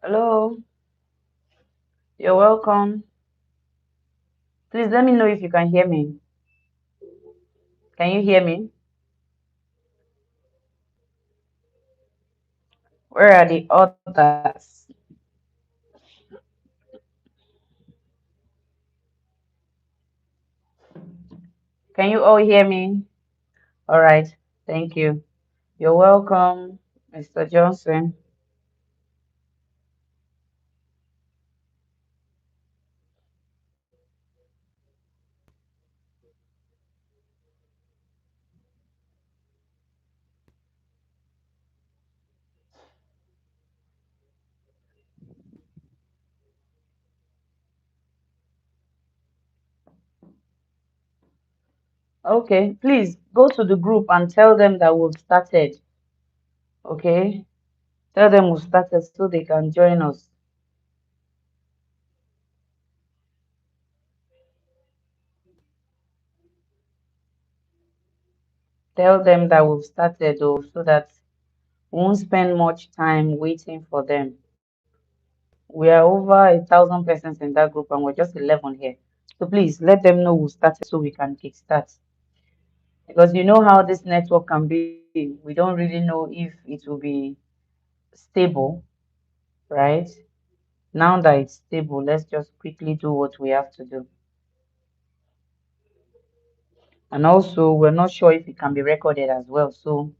Hello, you're welcome. Please let me know if you can hear me. Can you hear me? Where are the others? Can you all hear me? All right, thank you. You're welcome, Mr. Johnson. Okay, please go to the group and tell them that we've started. Okay, tell them we've started so they can join us. Tell them that we've started, though, so that we won't spend much time waiting for them. We are over 1,000 persons in that group and we're just 11 here. So please let them know we started so we can kickstart. Because you know how this network can be. We don't really know if it will be stable, right? Now that it's stable, let's just quickly do what we have to do. And also, we're not sure if it can be recorded as well. So,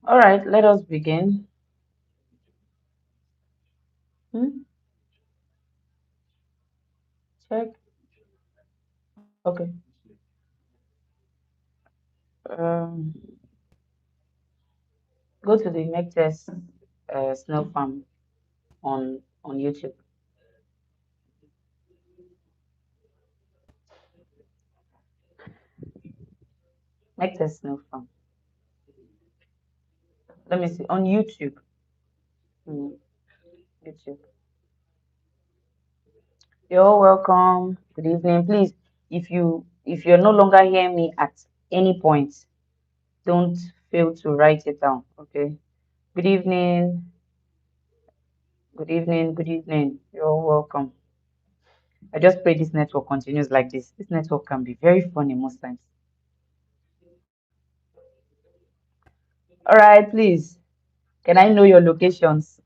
all right, let us begin. Hmm? Check. Okay. Um, Go to the Megtess Snail Farm on YouTube. Megtess Snail Farm. Let me see on YouTube. Hmm, YouTube. You're welcome. Good evening. Please, if you're no longer hearing me at any point, don't fail to write it down. Okay. Good evening. Good evening. Good evening. You're welcome. I just pray this network continues like this. This network can be very funny most times. All right, please. Can I know your locations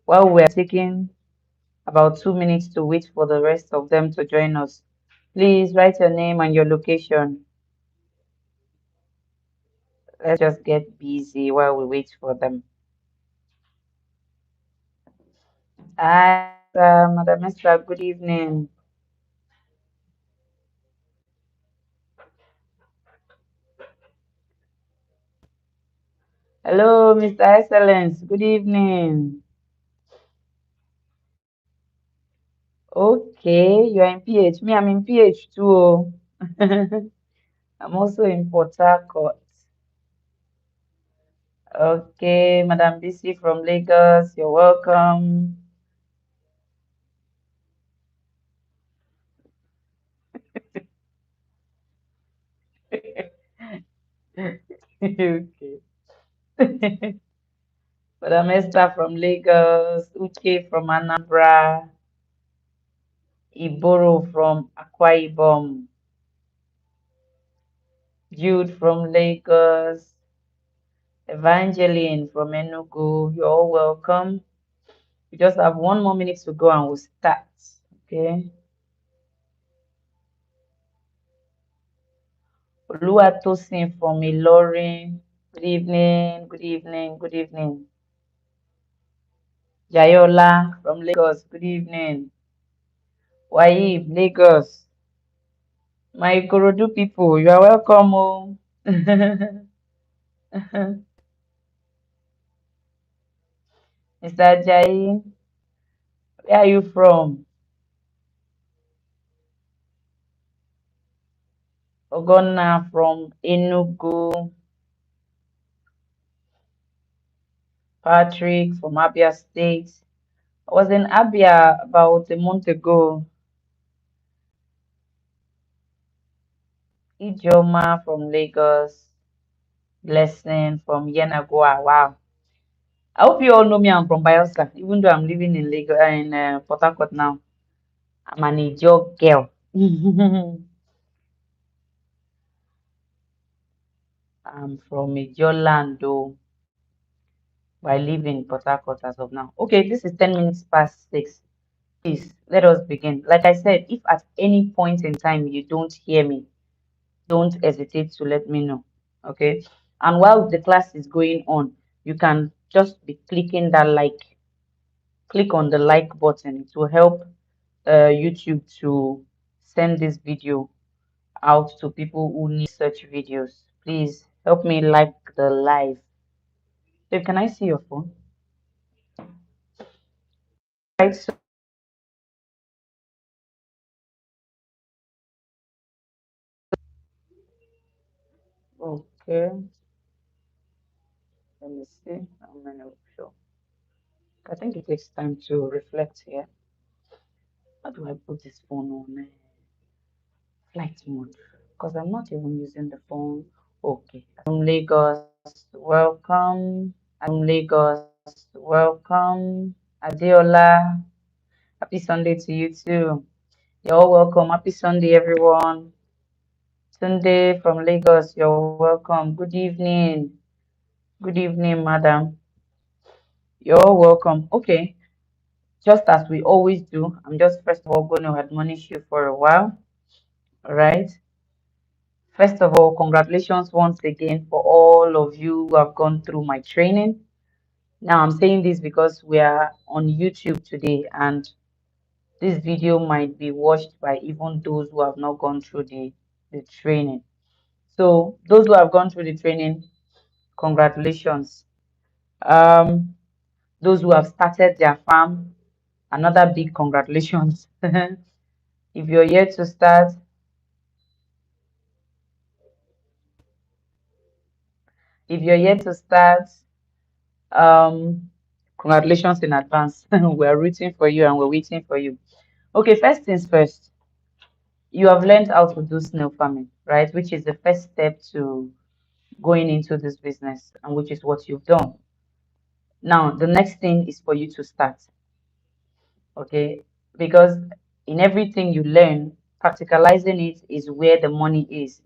while we're taking about 2 minutes to wait for the rest of them to join us? Please write your name and your location. Let's just get busy while we wait for them. Hi, Madam Esther, good evening. Hello, Mr. Excellence, good evening. Okay, you're in PH. Me, I'm in PH too. Oh. I'm also in Port Harcourt. Okay, Madam BC from Lagos, you're welcome. Okay. Madam Esther from Lagos, Uche from Anambra, Iboro from Akwa Ibom, Jude from Lagos, Evangeline from Enugu, you're all welcome. We just have 1 more minute to go and we'll start. Okay. Oluwatosin from Ilorin. Good evening. Good evening. Good evening. Jayola from Lagos. Good evening. Waib, Lagos. My Ikorodu people, you are welcome. Oh. Mr. Ajayi, where are you from? Ogonna from Enugu. Patrick from Abia State. I was in Abia about a month ago. Ijoma from Lagos. Blessing from Yenagoa. Wow. I hope you all know me. I'm from Bayelsa, even though I'm living in Lagos in Port Harcourt now. I'm an Ijo girl. I'm from Ijo land, though. But I live in Port Harcourt as of now. Okay, this is 10 minutes past 6. Please, let us begin. Like I said, if at any point in time you don't hear me, don't hesitate to let me know. Okay. And while the class is going on, you can just be clicking that like, click on the like button. It will help YouTube to send this video out to people who need such videos. Please help me like the live. So can I see your phone? Right. So, okay. Let me see. I'm gonna show. I think it takes time to reflect here. How do I put this phone on flight mode? Because I'm not even using the phone. Okay. From Lagos, welcome. From Lagos, welcome. Adeola, happy Sunday to you too. You're all welcome. Happy Sunday, everyone. Sunday from Lagos, you're welcome. Good evening. Good evening, madam. You're all welcome. Okay. Just as we always do, I'm just first of all going to admonish you for a while. All right. First of all, congratulations once again for all of you who have gone through my training. Now, I'm saying this because we are on YouTube today, and this video might be watched by even those who have not gone through the training. So, those who have gone through the training, congratulations. Um, those who have started their farm, another big congratulations. If you're yet to start, if you're yet to start, um, congratulations in advance. We're rooting for you and we're waiting for you. Okay, first things first. You have learned how to do snail farming, right? Which is the first step to going into this business, and which is what you've done. Now, the next thing is for you to start, okay? Because in everything you learn, practicalizing it is where the money is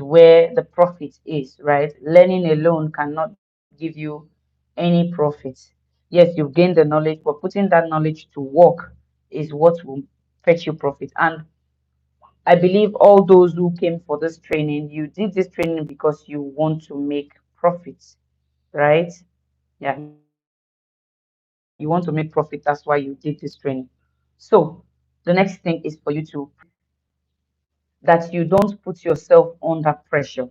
where the profit is, right? Learning alone cannot give you any profit. Yes, you've gained the knowledge, but putting that knowledge to work is what will fetch you profit. And I believe all those who came for this training, you did this training because you want to make profits, right? Yeah, you want to make profit. That's why you did this training. So the next thing is for you to that you don't put yourself under pressure.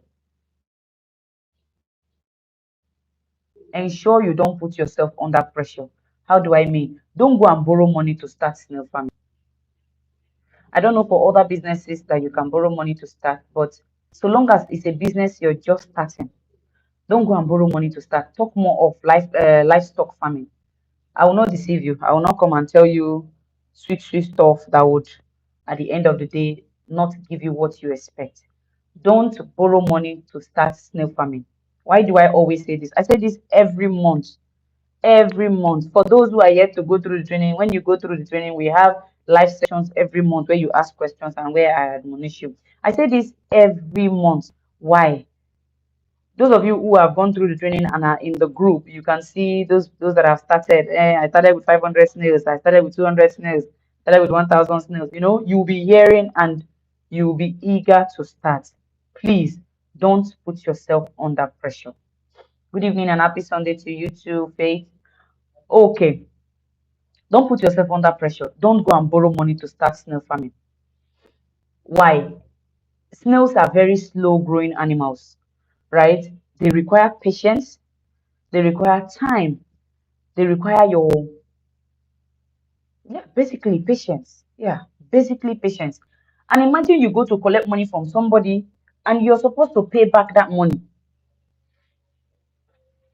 Ensure you don't put yourself under pressure. How do I mean? Don't go and borrow money to start snail farming. I don't know for other businesses that you can borrow money to start, but so long as it's a business you're just starting, don't go and borrow money to start. Talk more of livestock farming. I will not deceive you. I will not come and tell you sweet, sweet stuff that would, at the end of the day, not give you what you expect. Don't borrow money to start snail farming. Why do I always say this? I say this every month. Every month. For those who are yet to go through the training, when you go through the training, we have live sessions every month where you ask questions and where I admonish you. I say this every month. Why? Those of you who have gone through the training and are in the group, you can see those that have started. I started with 500 snails. I started with 200 snails. Started with 1,000 snails. You know, you'll be hearing and you'll be eager to start. Please don't put yourself under pressure. Good evening and happy Sunday to you too, Faith. Okay. Don't put yourself under pressure. Don't go and borrow money to start snail farming. Why? Snails are very slow growing animals, right? They require patience, they require time, they require your, yeah, basically patience. Yeah, basically patience. And imagine you go to collect money from somebody and you're supposed to pay back that money.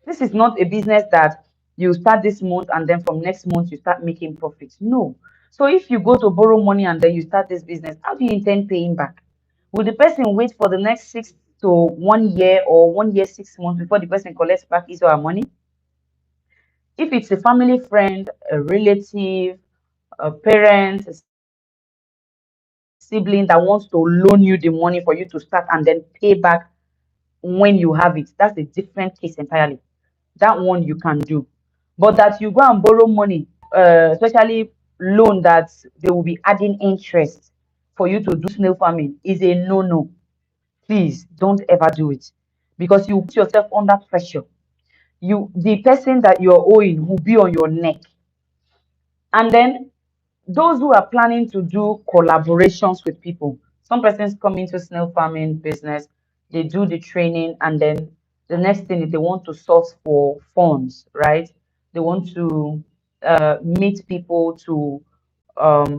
This is not a business that you start this month and then from next month you start making profits. No. So if you go to borrow money and then you start this business, how do you intend paying back? Will the person wait for the next 6 to 1 year or 1 year, 6 months before the person collects back his or her money? If it's a family friend, a relative, a parent, a sibling that wants to loan you the money for you to start and then pay back when you have it, that's a different case entirely. That one you can do. But that you go and borrow money, especially loan that they will be adding interest for you to do snail farming, is a no-no. Please don't ever do it because you put yourself under pressure. The person that you're owing will be on your neck. And then those who are planning to do collaborations with people, some persons come into snail farming business, they do the training, and then the next thing is they want to source for funds, right? They want to meet people to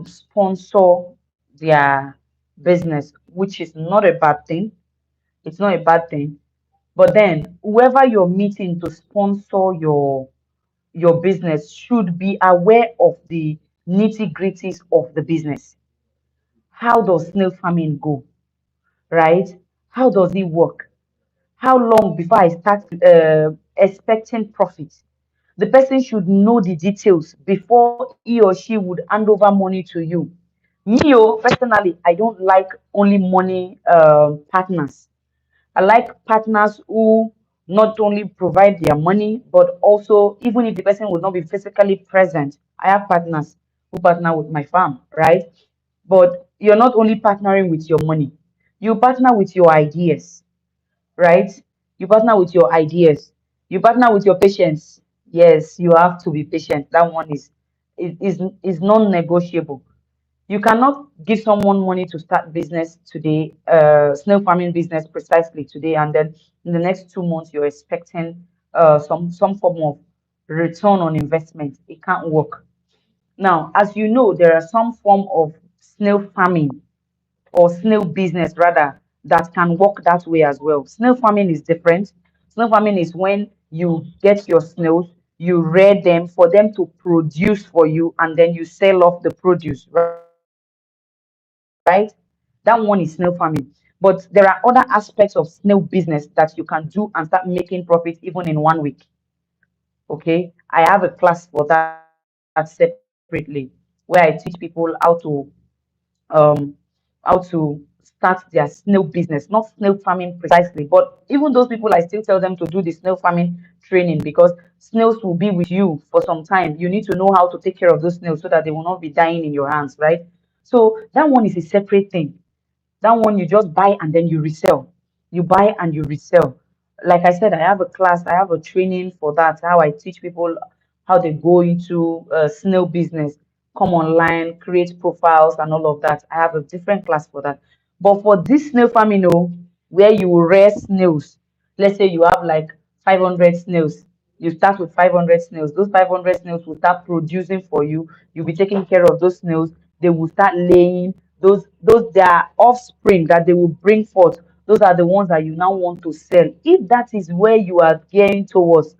sponsor their business, which is not a bad thing. It's not a bad thing. But then whoever you're meeting to sponsor your business should be aware of the nitty-gritties of the business. How does snail farming go, right? How does it work? How long before I start expecting profit? The person should know the details before he or she would hand over money to you. Me, personally, I don't like only money partners. I like partners who not only provide their money, but also, even if the person would not be physically present, I have partners who partner with my farm, right? But you're not only partnering with your money, you partner with your ideas, right? You partner with your ideas, you partner with your patience. Yes, you have to be patient. That one is non-negotiable. You cannot give someone money to start business today, snail farming business precisely today, and then in the next 2 months you're expecting some form of return on investment. It can't work. Now, as you know, there are some form of snail farming or snail business rather that can work that way as well. Snail farming is different. Snail farming is when you get your snails, you rear them for them to produce for you, and then you sell off the produce, right? That one is snail farming. But there are other aspects of snail business that you can do and start making profit even in 1 week. Okay, I have a class for that separately where I teach people um how to start their snail business, not snail farming precisely, but even those people I still tell them to do the snail farming training because snails will be with you for some time. You need to know how to take care of those snails so that they will not be dying in your hands, right? So that one is a separate thing. That one you just buy and then you resell. You buy and you resell. Like I said, I have a class, I have a training for that, how I teach people how they go into snail business, come online, create profiles and all of that. I have a different class for that. But for this snail farming, where you rear snails, let's say you have like 500 snails. You start with 500 snails. Those 500 snails will start producing for you. You'll be taking care of those snails. They will start laying. Those their offspring that they will bring forth. Those are the ones that you now want to sell. If that is where you are gearing towards,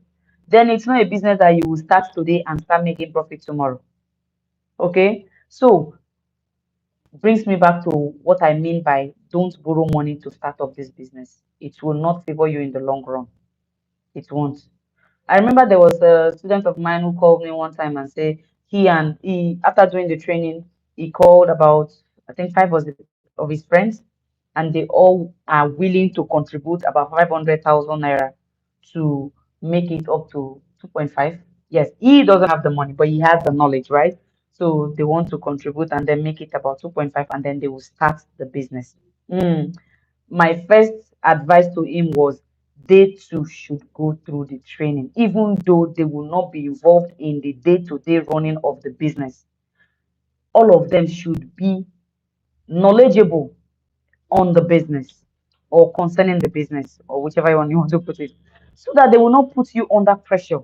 then it's not a business that you will start today and start making profit tomorrow. Okay, so brings me back to what I mean by don't borrow money to start up this business. It will not favor you in the long run. It won't. I remember there was a student of mine who called me one time and said he after doing the training, he called about I think five of his friends, and they all are willing to contribute about 500,000 naira to make it up to 2.5. Yes, he doesn't have the money, but he has the knowledge, right? So they want to contribute and then make it about 2.5, and then they will start the business. Mm. My first advice to him was they too should go through the training, even though they will not be involved in the day-to-day running of the business. All of them should be knowledgeable on the business or concerning the business or whichever one you want to put it, so that they will not put you under pressure.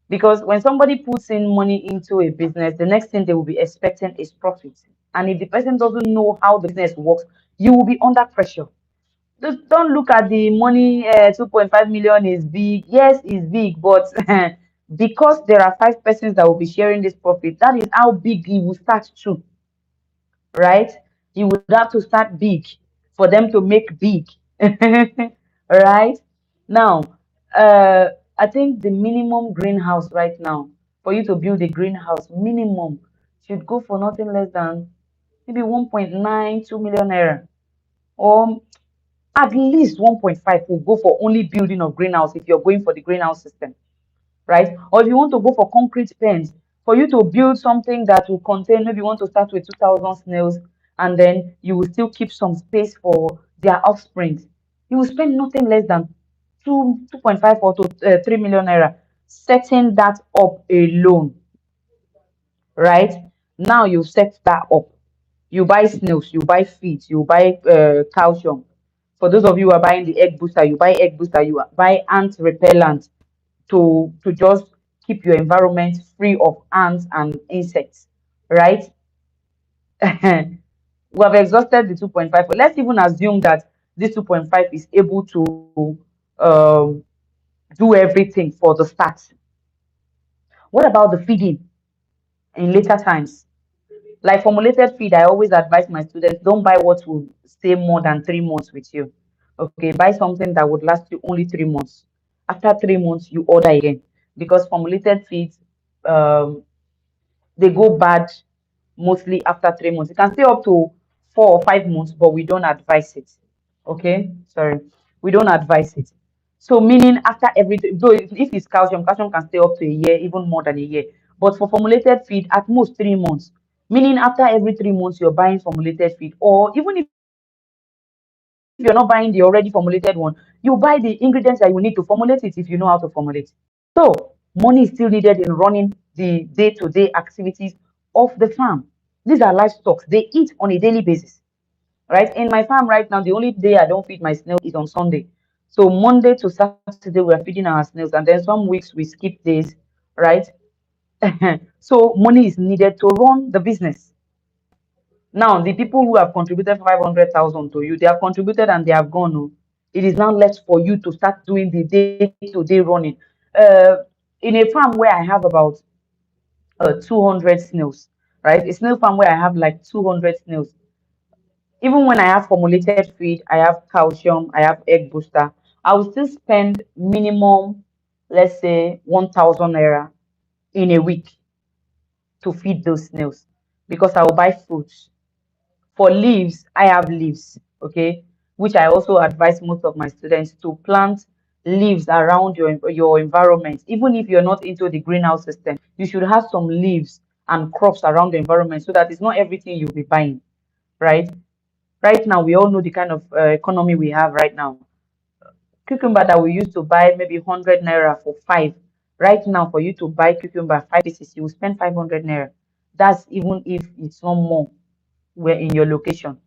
Because when somebody puts in money into a business, the next thing they will be expecting is profit. And if the person doesn't know how the business works, you will be under pressure. Just don't look at the money. 2.5 million is big. Yes, it's big, but because there are five persons that will be sharing this profit, that is how big it will start to, right? You would have to start big for them to make big. Right? Now, uh, I think the minimum greenhouse right now, for you to build a greenhouse, minimum should go for nothing less than maybe 1.92 million naira, or at least 1.5 will go for only building of greenhouse if you're going for the greenhouse system, right? Or if you want to go for concrete pens, for you to build something that will contain, maybe you want to start with 2,000 snails, and then you will still keep some space for their offsprings. You will spend nothing less than 2.5 or to 3 million naira setting that up alone, right? Now you set that up. You buy snails, you buy feed, you buy calcium. For those of you who are buying the egg booster, you buy egg booster, you buy ant repellent to just keep your environment free of ants and insects, right? We have exhausted the 2.5. But let's even assume that this 2.5 is able to um, do everything for the start. What about the feeding in later times? Like formulated feed, I always advise my students, don't buy what will stay more than 3 months with you. Okay, buy something that would last you only 3 months. After 3 months, you order again, because formulated feeds, um, they go bad mostly after 3 months. It can stay up to 4 or 5 months, but we don't advise it. Okay, sorry, we don't advise it. So meaning after every, though if it's calcium, calcium can stay up to a year, even more than a year. But for formulated feed, at most 3 months. Meaning after every 3 months, you're buying formulated feed, or even if you're not buying the already formulated one, you buy the ingredients that you will need to formulate it if you know how to formulate. So money is still needed in running the day-to-day activities of the farm. These are livestock; they eat on a daily basis, right? In my farm right now, the only day I don't feed my snail is on Sunday. So Monday to Saturday we are feeding our snails, and then some weeks we skip days, right? So money is needed to run the business. Now, the people who have contributed 500,000 to you, they have contributed and they have gone. Oh. It is now left for you to start doing the day-to-day running. Uh, in a farm where I have about 200 snails, right? A snail farm where I have like 200 snails. Even when I have formulated feed, I have calcium, I have egg booster, I will still spend minimum, let's say, 1,000 naira in a week to feed those snails, because I will buy fruits. For leaves, I have leaves, okay, which I also advise most of my students to plant leaves around your environment. Even if you're not into the greenhouse system, you should have some leaves and crops around the environment, so that it's not everything you'll be buying, right? Right now, we all know the kind of economy we have right now. Cucumber that we used to buy maybe 100 naira for five. Right now, for you to buy cucumber 5 pieces, you will spend 500 naira. That's even if it's not more. We're in your location.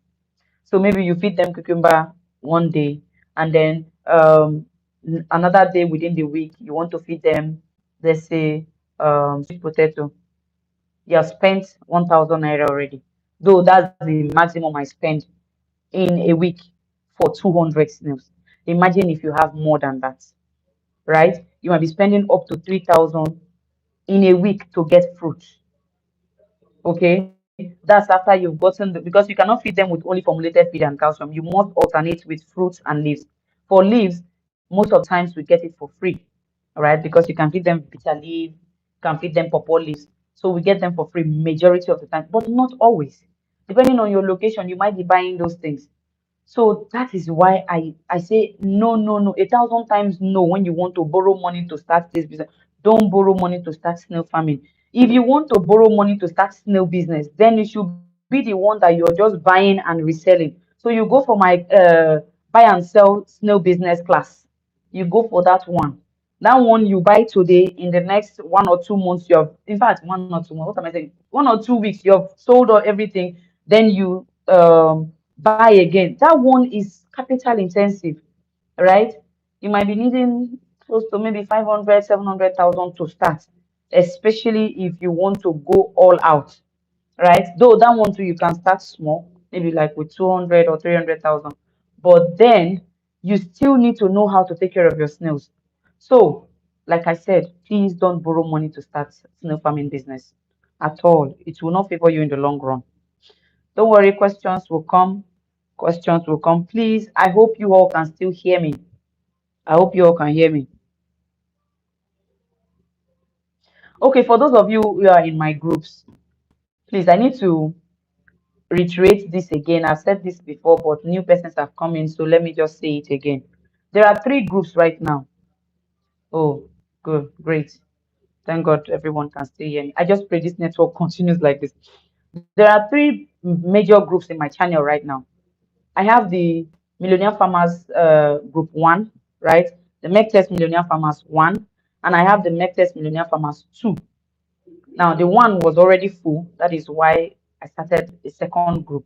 So maybe you feed them cucumber one day, and then another day within the week you want to feed them, let's say, sweet potato. You have spent 1,000 naira already. Though that's the maximum I spend in a week for 200 snails. Imagine if you have more than that, right? You might be spending up to 3,000 in a week to get fruit. Okay, that's after you've gotten because you cannot feed them with only formulated feed and calcium. You must alternate with fruits and leaves. For leaves, most of the times we get it for free, all right? Because you can feed them bitter leaf, can feed them pawpaw leaves, so we get them for free majority of the time, but not always. Depending on your location, you might be buying those things. So that is why I say no, no, no, 1,000 times no. When you want to borrow money to start this business, don't borrow money to start snail farming. If you want to borrow money to start snail business, then it should be the one that you're just buying and reselling. So you go for my buy and sell snail business class. you go for that one. That one you buy today, in the next 1 or 2 months, you have, in fact, 1 or 2 months, what am I saying? 1 or 2 weeks, you have sold all everything, then you buy again. That one is capital intensive, right? You might be needing close to maybe 500, 700,000 to start, especially if you want to go all out, right? Though that one too, you can start small, maybe like with 200 or 300,000, but then you still need to know how to take care of your snails. So, like I said, please don't borrow money to start snail farming business at all. It will not favor you in the long run. Don't worry, questions will come. Questions will come. Please, I hope you all can still hear me. I hope you all can hear me. Okay, for those of you who are in my groups, please, I need to reiterate this again. I've said this before, but new persons have come in, so let me just say it again. There are 3 groups right now. Oh, good, great. Thank God everyone can still hear me. I just pray this network continues like this. There are 3 major groups in my channel right now. I have the Millionaire Farmers Group 1, right? The Megtess Millionaire Farmers 1, and I have the Megtess Millionaire Farmers 2. Now, the one was already full. That is why I started a second group.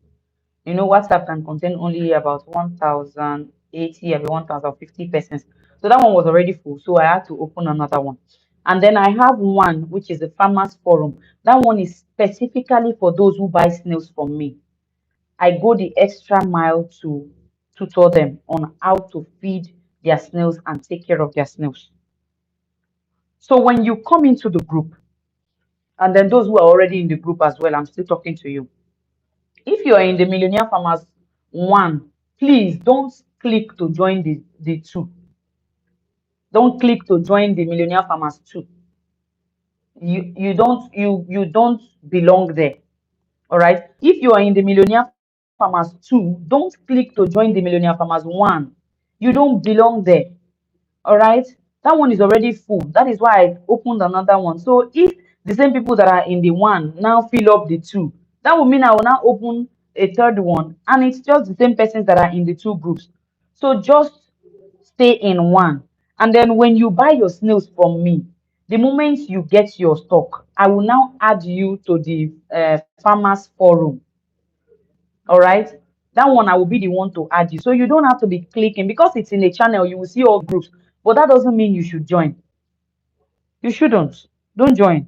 You know, WhatsApp can contain only about 1,080 or 1,050 persons. So that one was already full. So I had to open another one. And then I have one, which is the Farmers Forum. That one is specifically for those who buy snails from me. I go the extra mile to tutor them on how to feed their snails and take care of their snails. So when you come into the group, and then those who are already in the group as well, I'm still talking to you. If you are in the Millionaire Farmers 1, please don't click to join the 2. Don't click to join the Millionaire Farmers 2. You don't belong there. All right. If you are in the Millionaire Farmers 2, don't click to join the Millionaire Farmers 1. You don't belong there. All right. That one is already full. That is why I opened another one. So if the same people that are in the 1 now fill up the 2, that will mean I will now open a third one, and it's just the same persons that are in the 2 groups. So just stay in 1. And then when you buy your snails from me, the moment you get your stock, I will now add you to the farmers forum. All right. That one I will be the one to add you. So you don't have to be clicking, because it's in a channel, you will see all groups, but that doesn't mean you should join. You shouldn't. Don't join.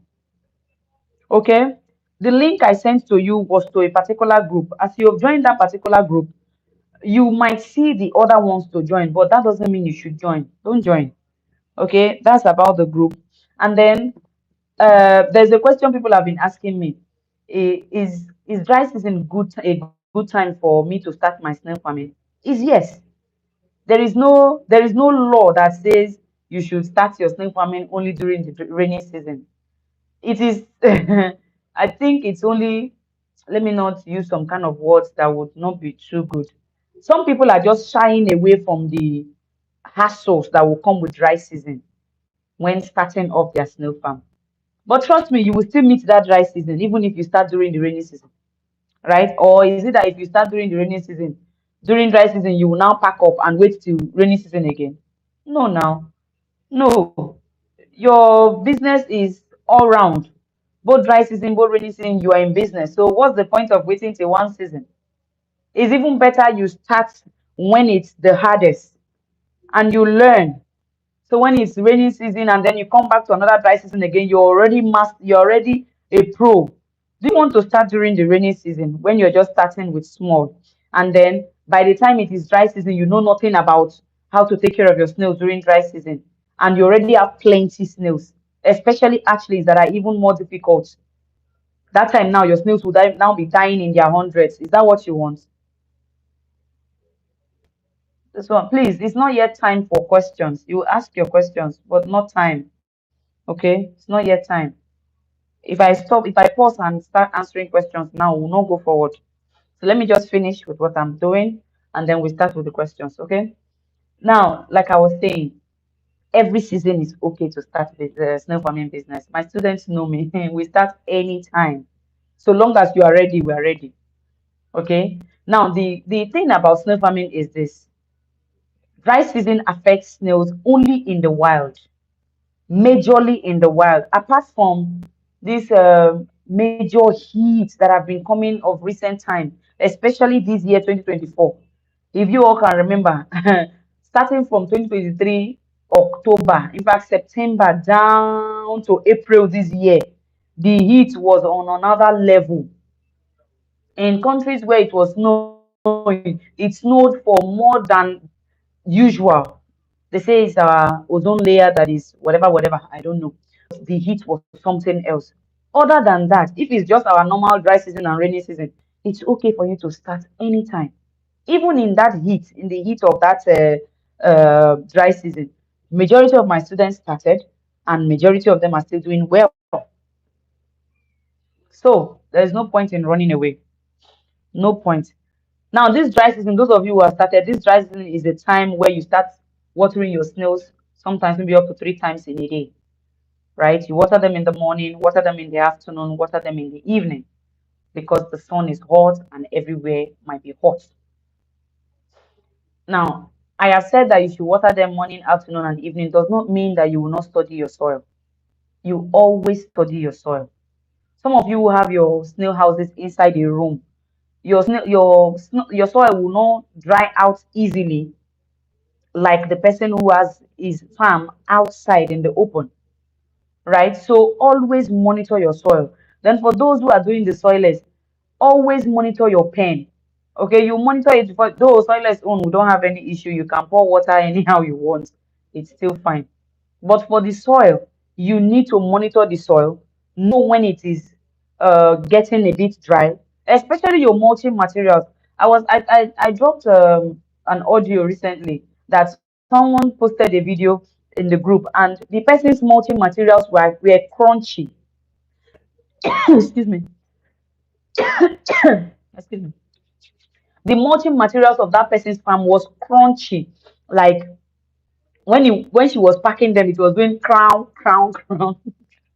Okay. The link I sent to you was to a particular group. As you have joined that particular group, you might see the other ones to join, but that doesn't mean you should join. Don't join. Okay. That's about the group. And then there's a question people have been asking me. Is dry season a good time for me to start my snail farming? Is yes. There is no law that says you should start your snail farming only during the rainy season. It is I think it's only, let me not use some kind of words that would not be too good. Some people are just shying away from the hassles that will come with dry season when starting off their snail farm. But trust me, you will still meet that dry season even if you start during the rainy season, right? Or is it that if you start during the rainy season, during dry season, you will now pack up and wait till rainy season again? No, now. No. Your business is all round. Both dry season, both rainy season, you are in business. So what's the point of waiting till one season? It's even better you start when it's the hardest and you learn. So when it's rainy season and then you come back to another dry season again, you're already a pro. Do you want to start during the rainy season when you're just starting with small? And then by the time it is dry season, you know nothing about how to take care of your snails during dry season. And you already have plenty snails, especially hatchlings that are even more difficult. That time now your snails will now be dying in their hundreds. Is that what you want? This one, please, it's not yet time for questions. You ask your questions, but not time. Okay, it's not yet time. If I pause and start answering questions now, we'll not go forward. So let me just finish with what I'm doing, and then we start with the questions. Okay. Now, like I was saying, every season is okay to start with the snail farming business. My students know me. We start anytime. So long as you are ready, we are ready. Okay. Now, the thing about snail farming is this. Dry season affects snails only in the wild, majorly in the wild, apart from this major heat that have been coming of recent time, especially this year 2024. If you all can remember, starting from 2023 October, in fact September down to April this year, the heat was on another level. In countries where it was snowing, it snowed for more than usual. They say it's our ozone layer that is whatever, whatever. I don't know. The heat was something else. Other than that, if it's just our normal dry season and rainy season, it's okay for you to start anytime. Even in that heat, in the heat of that dry season, majority of my students started, and majority of them are still doing well. So there's no point in running away. No point. Now, this dry season, those of you who have started, this dry season is the time where you start watering your snails, sometimes maybe up to 3 times in a day, right? You water them in the morning, water them in the afternoon, water them in the evening, because the sun is hot and everywhere might be hot. Now, I have said that you should water them morning, afternoon, and evening. Does not mean that you will not study your soil. You always study your soil. Some of you will have your snail houses inside a room. Your soil will not dry out easily like the person who has his farm outside in the open, right? So always monitor your soil. Then for those who are doing the soilless, always monitor your pen. Okay, you monitor it for those soilless own, we don't have any issue. You can pour water anyhow you want. It's still fine. But for the soil, you need to monitor the soil, know when it is getting a bit dry, especially your mulching materials. I dropped an audio recently that someone posted a video in the group, and the person's mulching materials were crunchy. Excuse me. Excuse me. The mulching materials of that person's farm was crunchy. Like when she was packing them, it was doing crown, crown, crown.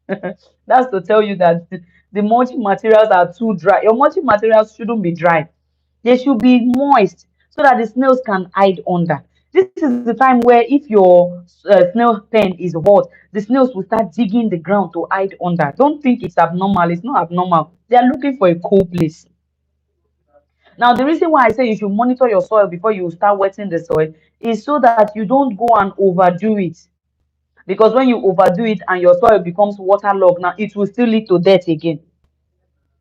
That's to tell you that the mulching materials are too dry. Your mulching materials shouldn't be dry. They should be moist so that the snails can hide under. This is the time where if your snail pen is hot, the snails will start digging the ground to hide under. Don't think it's abnormal. It's not abnormal. They are looking for a cool place. Now, the reason why I say you should monitor your soil before you start wetting the soil is so that you don't go and overdo it. Because when you overdo it and your soil becomes waterlogged, now it will still lead to death again.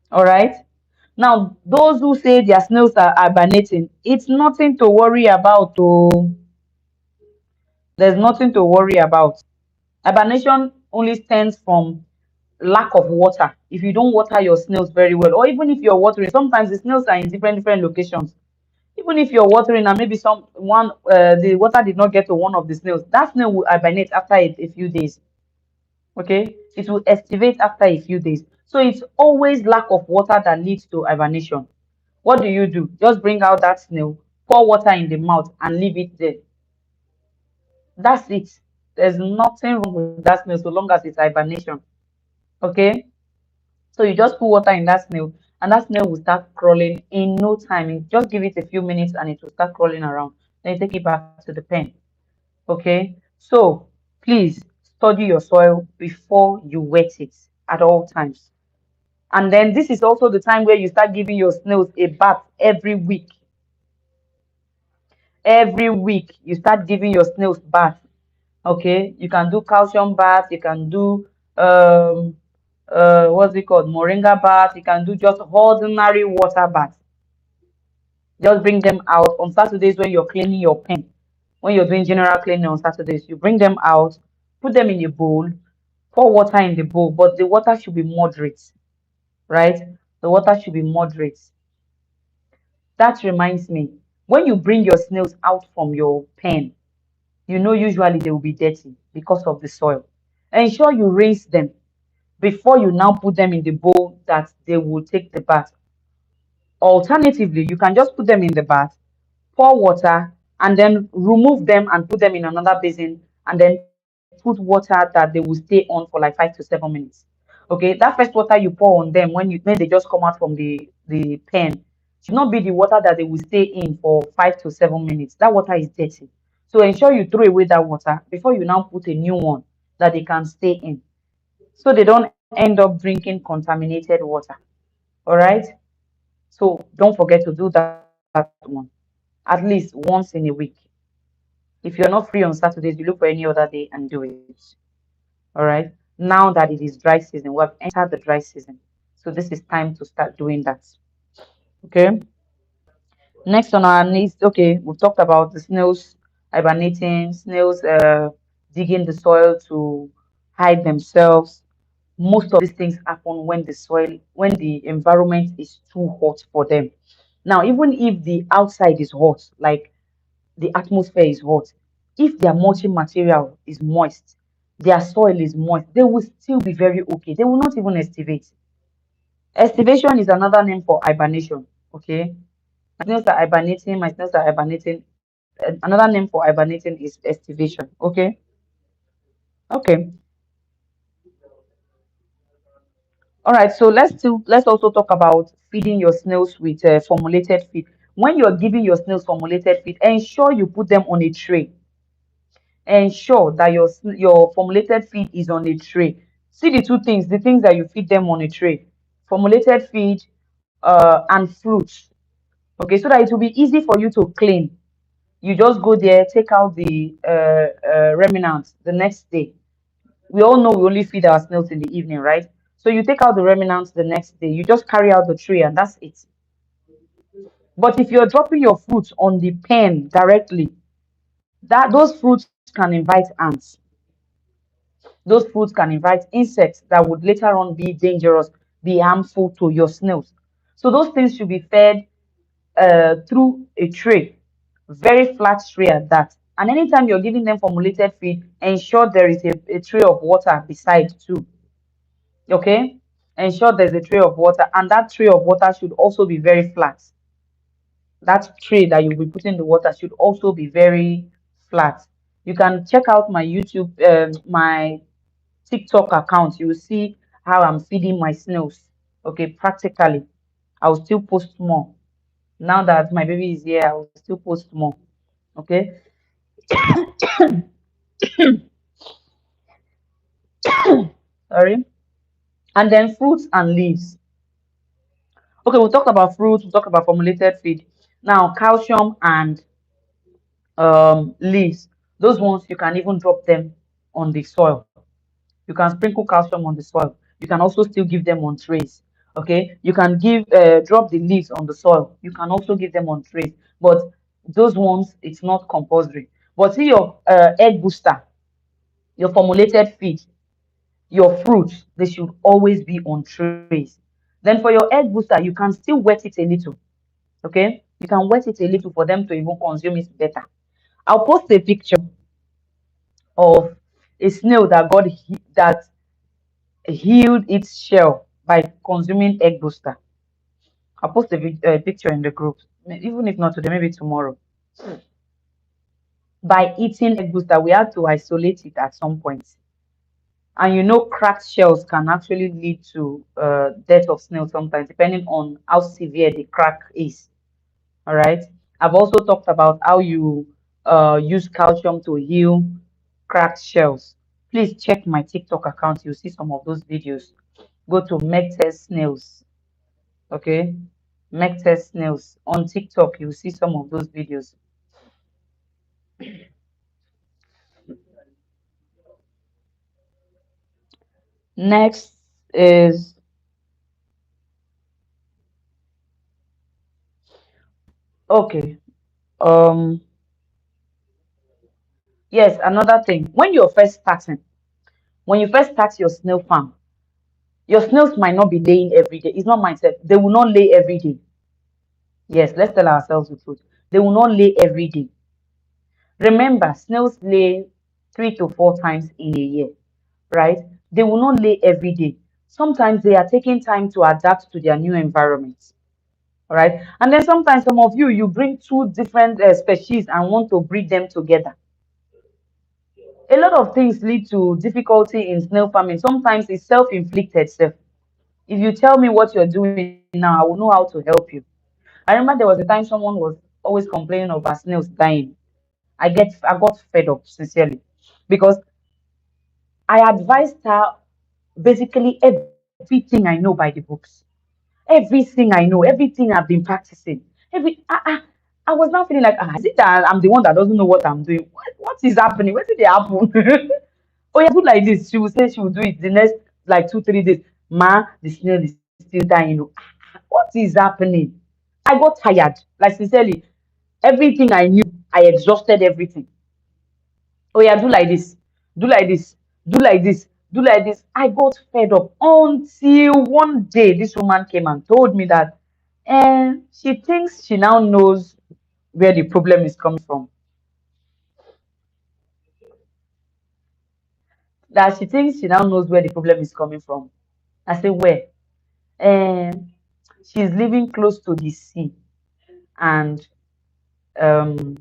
All right. Now, those who say their snails are hibernating, it's nothing to worry about. Oh, there's nothing to worry about. Hibernation only stems from lack of water. If you don't water your snails very well, or even if you're watering, sometimes the snails are in different locations. Even if you're watering and maybe the water did not get to one of the snails, that snail will hibernate after a few days. Okay, it will estivate after a few days. So it's always lack of water that leads to hibernation. What do? Just bring out that snail, pour water in the mouth, and leave it there. That's it. There's nothing wrong with that snail so long as it's hibernation. Okay, so you just put water in that snail, and that snail will start crawling in no time. Just give it a few minutes, and it will start crawling around. Then you take it back to the pen. Okay, so please study your soil before you wet it at all times. And then this is also the time where you start giving your snails a bath every week. Every week you start giving your snails bath. Okay, you can do calcium bath, you can do what's it called, moringa bath, you can do just ordinary water bath. Just bring them out on Saturdays when you're cleaning your pen. When you're doing general cleaning on Saturdays, you bring them out, put them in a bowl, pour water in the bowl, but the water should be moderate, right? The water should be moderate. That reminds me, when you bring your snails out from your pen, you know usually they will be dirty because of the soil. Ensure you rinse them before you now put them in the bowl that they will take the bath. Alternatively, you can just put them in the bath, pour water, and then remove them and put them in another basin, and then put water that they will stay on for like 5 to 7 minutes. Okay, that first water you pour on them when they just come out from the pen should not be the water that they will stay in for 5 to 7 minutes. That water is dirty. to ensure you throw away that water before you now put a new one that they can stay in, so they don't end up drinking contaminated water. All right. So don't forget to do that one at least once in a week. If you're not free on Saturdays, you look for any other day and do it. All right. Now that it is dry season, we have entered the dry season. So this is time to start doing that. Okay. Next on our list, okay, we've talked about the snails hibernating, snails digging the soil to hide themselves. Most of these things happen when the soil, when the environment is too hot for them. Now, even if the outside is hot, like the atmosphere is hot, if their mulching material is moist, their soil is moist, they will still be very okay. They will not even estivate. Estivation is another name for hibernation. Okay. My snails are hibernating, my snails are hibernating. Another name for hibernating is estivation. Okay. Okay. All right. So let's also talk about feeding your snails with formulated feed. When you're giving your snails formulated feed, ensure you put them on a tray. Ensure that your formulated feed is on a tray. See the things that you feed them on a tray: formulated feed, and fruits. Okay, so that it will be easy for you to clean. You just go there, take out the remnants the next day. We all know we only feed our snails in the evening, right? So you take out the remnants the next day. You just carry out the tray and that's it. But if you're dropping your fruits on the pen directly, that those fruits can invite ants. Those fruits can invite insects that would later on be dangerous, be harmful to your snails. So those things should be fed through a tray, very flat tray at that. And anytime you're giving them formulated feed, ensure there is a tray of water beside too. Okay? Ensure there's a tray of water, and that tray of water should also be very flat. That tray that you'll be putting the water should also be very flat. You can check out my YouTube, my TikTok account. You will see how I'm feeding my snails. Okay, practically. I'll still post more. Now that my baby is here, I will still post more. Okay. Sorry. And then fruits and leaves. Okay, we'll talk about fruits, we'll talk about formulated feed. Now, calcium and leaves. Those ones you can even drop them on the soil. You can sprinkle calcium on the soil. You can also still give them on trays. Okay, you can give drop the leaves on the soil. You can also give them on trays, but those ones it's not compulsory. But see your egg booster, your formulated feed, your fruits, they should always be on trays. Then for your egg booster, you can still wet it a little. Okay, you can wet it a little for them to even consume it better. I'll post a picture of a snail that that healed its shell by consuming egg booster. I'll post a picture in the group, even if not today, maybe tomorrow. By eating egg booster, we had to isolate it at some point. And you know, cracked shells can actually lead to death of snail sometimes, depending on how severe the crack is. All right. I've also talked about how you use calcium to heal cracked shells. Please check my TikTok account. You'll see some of those videos. Go to Megtess Snails. Okay. Megtess Snails. On TikTok, you'll see some of those videos. Next is, okay. Um, yes, another thing. When you first start your snail farm, your snails might not be laying every day. It's not mindset. They will not lay every day. Yes, let's tell ourselves the truth. They will not lay every day. Remember, snails lay 3 to 4 times in a year, right? They will not lay every day. Sometimes they are taking time to adapt to their new environment, all right? And then sometimes some of you bring two different species and want to breed them together. A lot of things lead to difficulty in snail farming. Sometimes it's self-inflicted self. If you tell me what you're doing now, I will know how to help you. I remember there was a time someone was always complaining of our snails dying. I got fed up sincerely because I advised her basically everything I know by the books, everything I know, everything I've been practicing. I was now feeling like, is it that I'm the one that doesn't know what I'm doing? What is happening? What did they happen? Oh yeah, do like this. She will say she will do it the next like 2 3 days. Ma, the snail is still dying. What is happening? I got tired. Like sincerely, everything I knew, I exhausted everything. Oh yeah, do like this, do like this, do like this, do like this. I got fed up until one day this woman came and told me that she thinks she now knows where the problem is coming from. That she thinks she now knows where the problem is coming from. I say, where? Um, she's living close to the sea, and um,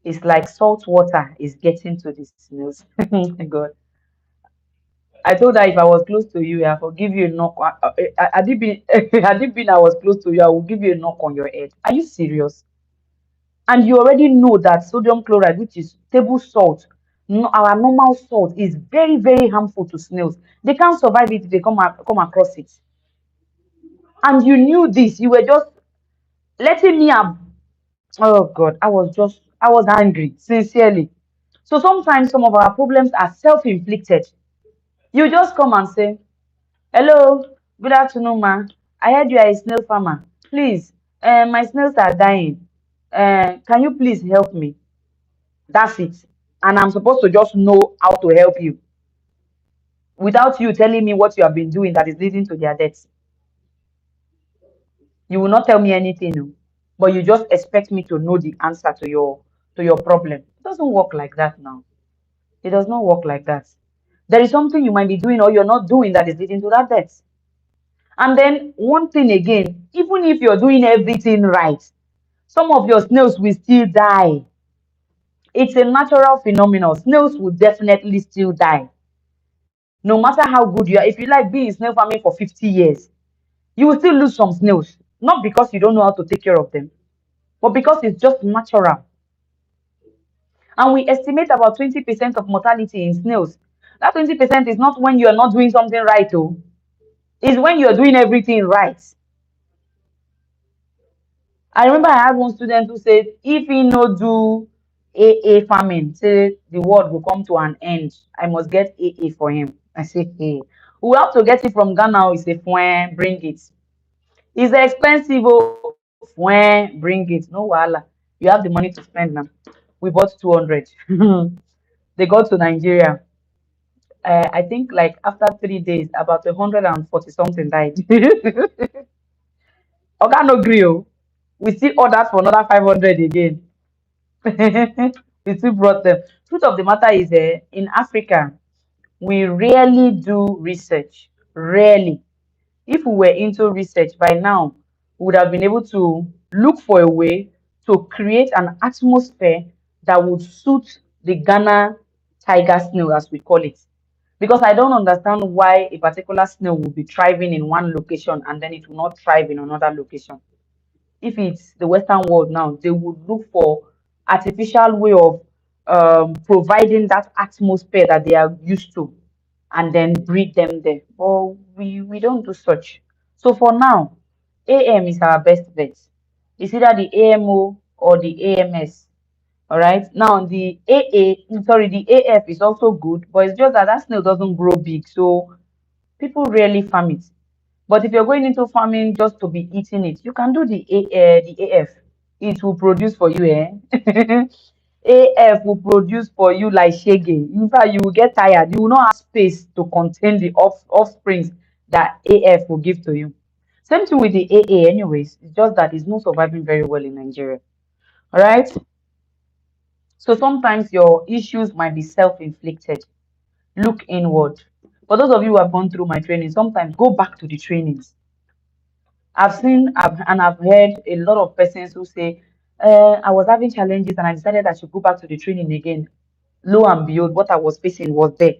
it's like salt water is getting to the snails. Oh my God. I told her if I was close to you, I will give you a knock. Had it been, had it been I was close to you, I will give you a knock on your head. Are you serious? And you already know that sodium chloride, which is table salt, our normal salt, is very, very harmful to snails. They can't survive it if they come across it. And you knew this. You were just letting me have. Oh God, I was angry, sincerely. So sometimes some of our problems are self-inflicted. You just come and say, hello, good afternoon, ma. I heard you are a snail farmer. Please, my snails are dying. Can you please help me? That's it. And I'm supposed to just know how to help you without you telling me what you have been doing that is leading to their deaths. You will not tell me anything, no. But you just expect me to know the answer to your problem. It doesn't work like that now. It does not work like that. There is something you might be doing or you're not doing that is leading to that death. And then one thing again, even if you're doing everything right, some of your snails will still die. It's a natural phenomenon. Snails will definitely still die. No matter how good you are, if you like being snail farming for 50 years, you will still lose some snails. Not because you don't know how to take care of them, but because it's just natural. And we estimate about 20% of mortality in snails. That 20% is not when you are not doing something right, oh. It's when you're doing everything right. I remember I had one student who said, if he no do AA farming, say the world will come to an end. I must get AA for him. I say, hey, we have to get it from Ghana. He say, fwen, bring it. It's expensive, oh, fwen, bring it. No wahala. You have the money to spend now. We bought 200. They got to Nigeria. I think like after 3 days, about 140 something died. Oga no gree, oh. We still ordered for another 500 again. We still brought them. Truth of the matter is, in Africa, we rarely do research. Rarely. If we were into research by now, we would have been able to look for a way to create an atmosphere that would suit the Ghana tiger snail, as we call it. Because I don't understand why a particular snail will be thriving in one location and then it will not thrive in another location. If it's the Western world now, they would look for artificial way of providing that atmosphere that they are used to and then breed them there. But we don't do such. So for now, AM is our best bet. It's either the AMO or the AMS. All right. Now the sorry, the AF is also good, but it's just that that snail doesn't grow big, so people rarely farm it. But if you're going into farming just to be eating it, you can do the AF. It will produce for you, eh? AF will produce for you like shege. In fact, you will get tired. You will not have space to contain the offsprings that AF will give to you. Same thing with the AA, anyways. It's just that it's not surviving very well in Nigeria. All right. So sometimes your issues might be self-inflicted. Look inward. For those of you who have gone through my training, sometimes go back to the trainings. And I've heard a lot of persons who say, I was having challenges and I decided I should go back to the training again. Lo and behold, what I was facing was there.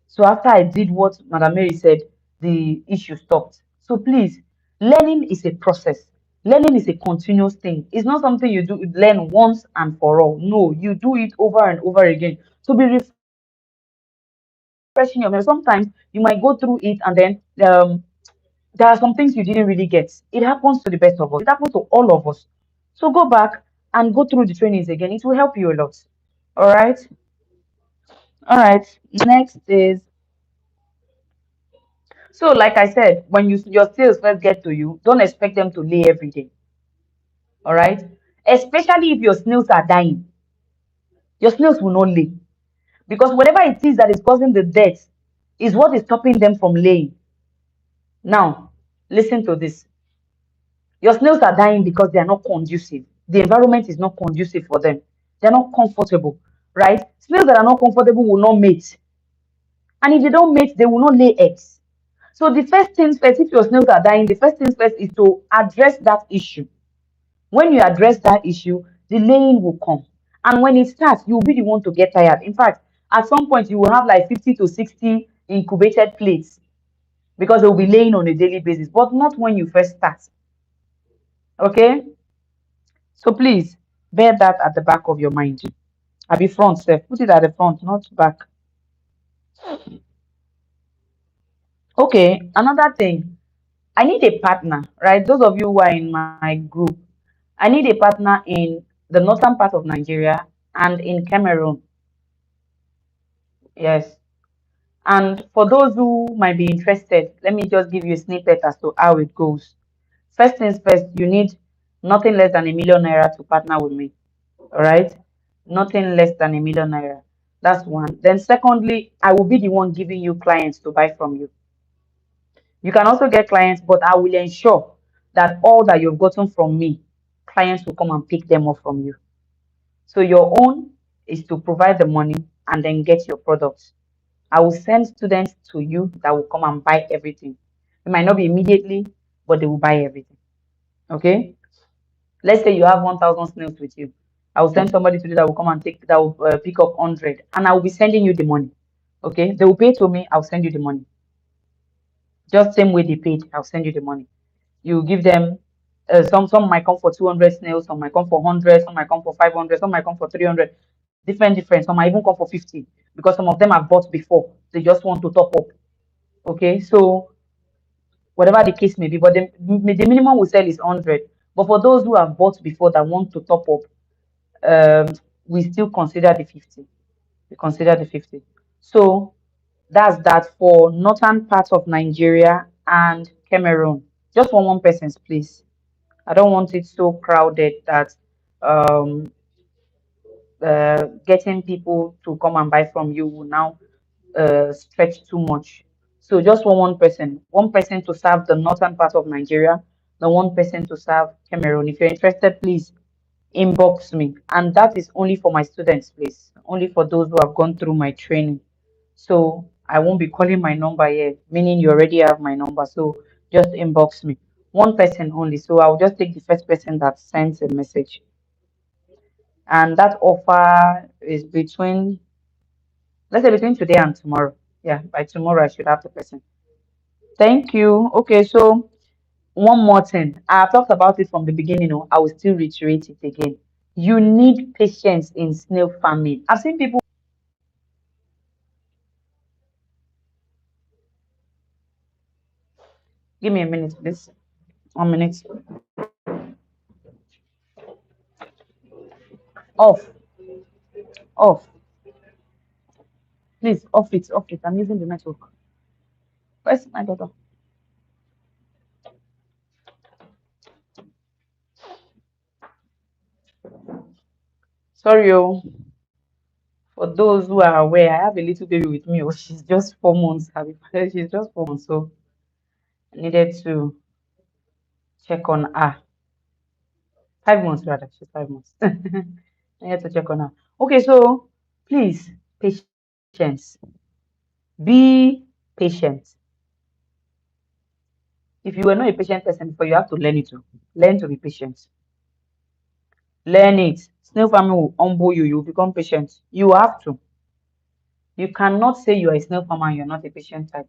So after I did what Madam Mary said, the issue stopped. So please, learning is a process. Learning is a continuous thing. It's not something you do learn once and for all. No, you do it over and over again. So be refreshing your memory. Sometimes you might go through it and then there are some things you didn't really get. It happens to the best of us. It happens to all of us. So go back and go through the trainings again. It will help you a lot. All right. All right. Next is, so like I said, when your sales first get to you, don't expect them to lay every day. All right. Especially if your snails are dying, your snails will not lay because whatever it is that is causing the death is what is stopping them from laying. Now, listen to this. Your snails are dying because they are not conducive. The environment is not conducive for them. They're not comfortable, right? Snails that are not comfortable will not mate. And if they don't mate, they will not lay eggs. So the first things first, if your snails are dying, the first things first is to address that issue. When you address that issue, the laying will come. And when it starts, you'll be the one to get tired. In fact, at some point, you will have like 50 to 60 incubated plates because they'll be laying on a daily basis, but not when you first start. Okay? So please bear that at the back of your mind. At the front, sir. Put it at the front, not back. Okay, another thing. I need a partner, right? Those of you who are in my group, I need a partner in the northern part of Nigeria and in Cameroon. Yes. And for those who might be interested, let me just give you a snippet as to how it goes. First things first, you need nothing less than a 1 million naira to partner with me. All right? Nothing less than a 1 million naira. That's one. Then, secondly, I will be the one giving you clients to buy from you. You can also get clients, but I will ensure that all that you've gotten from me, clients will come and pick them up from you. So your own is to provide the money and then get your products. I will send students to you that will come and buy everything. It might not be immediately, but they will buy everything. Okay? Let's say you have 1,000 snails with you. I will send somebody to you that will come and that will pick up 100, and I will be sending you the money. Okay? They will pay to me, I'll send you the money. Just same way they paid, I'll send you the money. You give them some might come for 200 snails, some might come for 100, some might come for 500, some might come for 300, different. Some might even come for 50 because some of them have bought before. They just want to top up. Okay, so whatever the case may be, but the minimum we sell is 100. But for those who have bought before that want to top up, we still consider the 50. We consider the 50. So that's that for northern parts of Nigeria and Cameroon. Just for one person's place. I don't want it so crowded that um, getting people to come and buy from you will now stretch too much. So just for one person to serve the northern part of Nigeria, the one person to serve Cameroon. If you're interested, please inbox me. And that is only for my students, please. Only for those who have gone through my training. So I won't be calling my number here, meaning you already have my number. So just inbox me. One person only. So I'll just take the first person that sends a message. And that offer is between, let's say between today and tomorrow. Yeah, by tomorrow I should have the person. Thank you. Okay, so one more thing. I've talked about it from the beginning. I will still reiterate it again. You need patience in snail farming. I've seen people. Give me a minute, please. 1 minute. Off. Off. Please, off it. Off it. I'm using the network. Where's my daughter? Sorry, oh. For those who are aware, I have a little baby with me. Oh, she's just 4 months. She's just 4 months, so I needed to check on her. 5 months rather. She's 5 months. I had to check on her. Okay, so please, patience. Be patient. If you were not a patient person before, you have to learn it to learn to be patient. Learn it. Snail farming will humble you. You will become patient. You have to. You cannot say you are a snail farmer and you're not a patient type.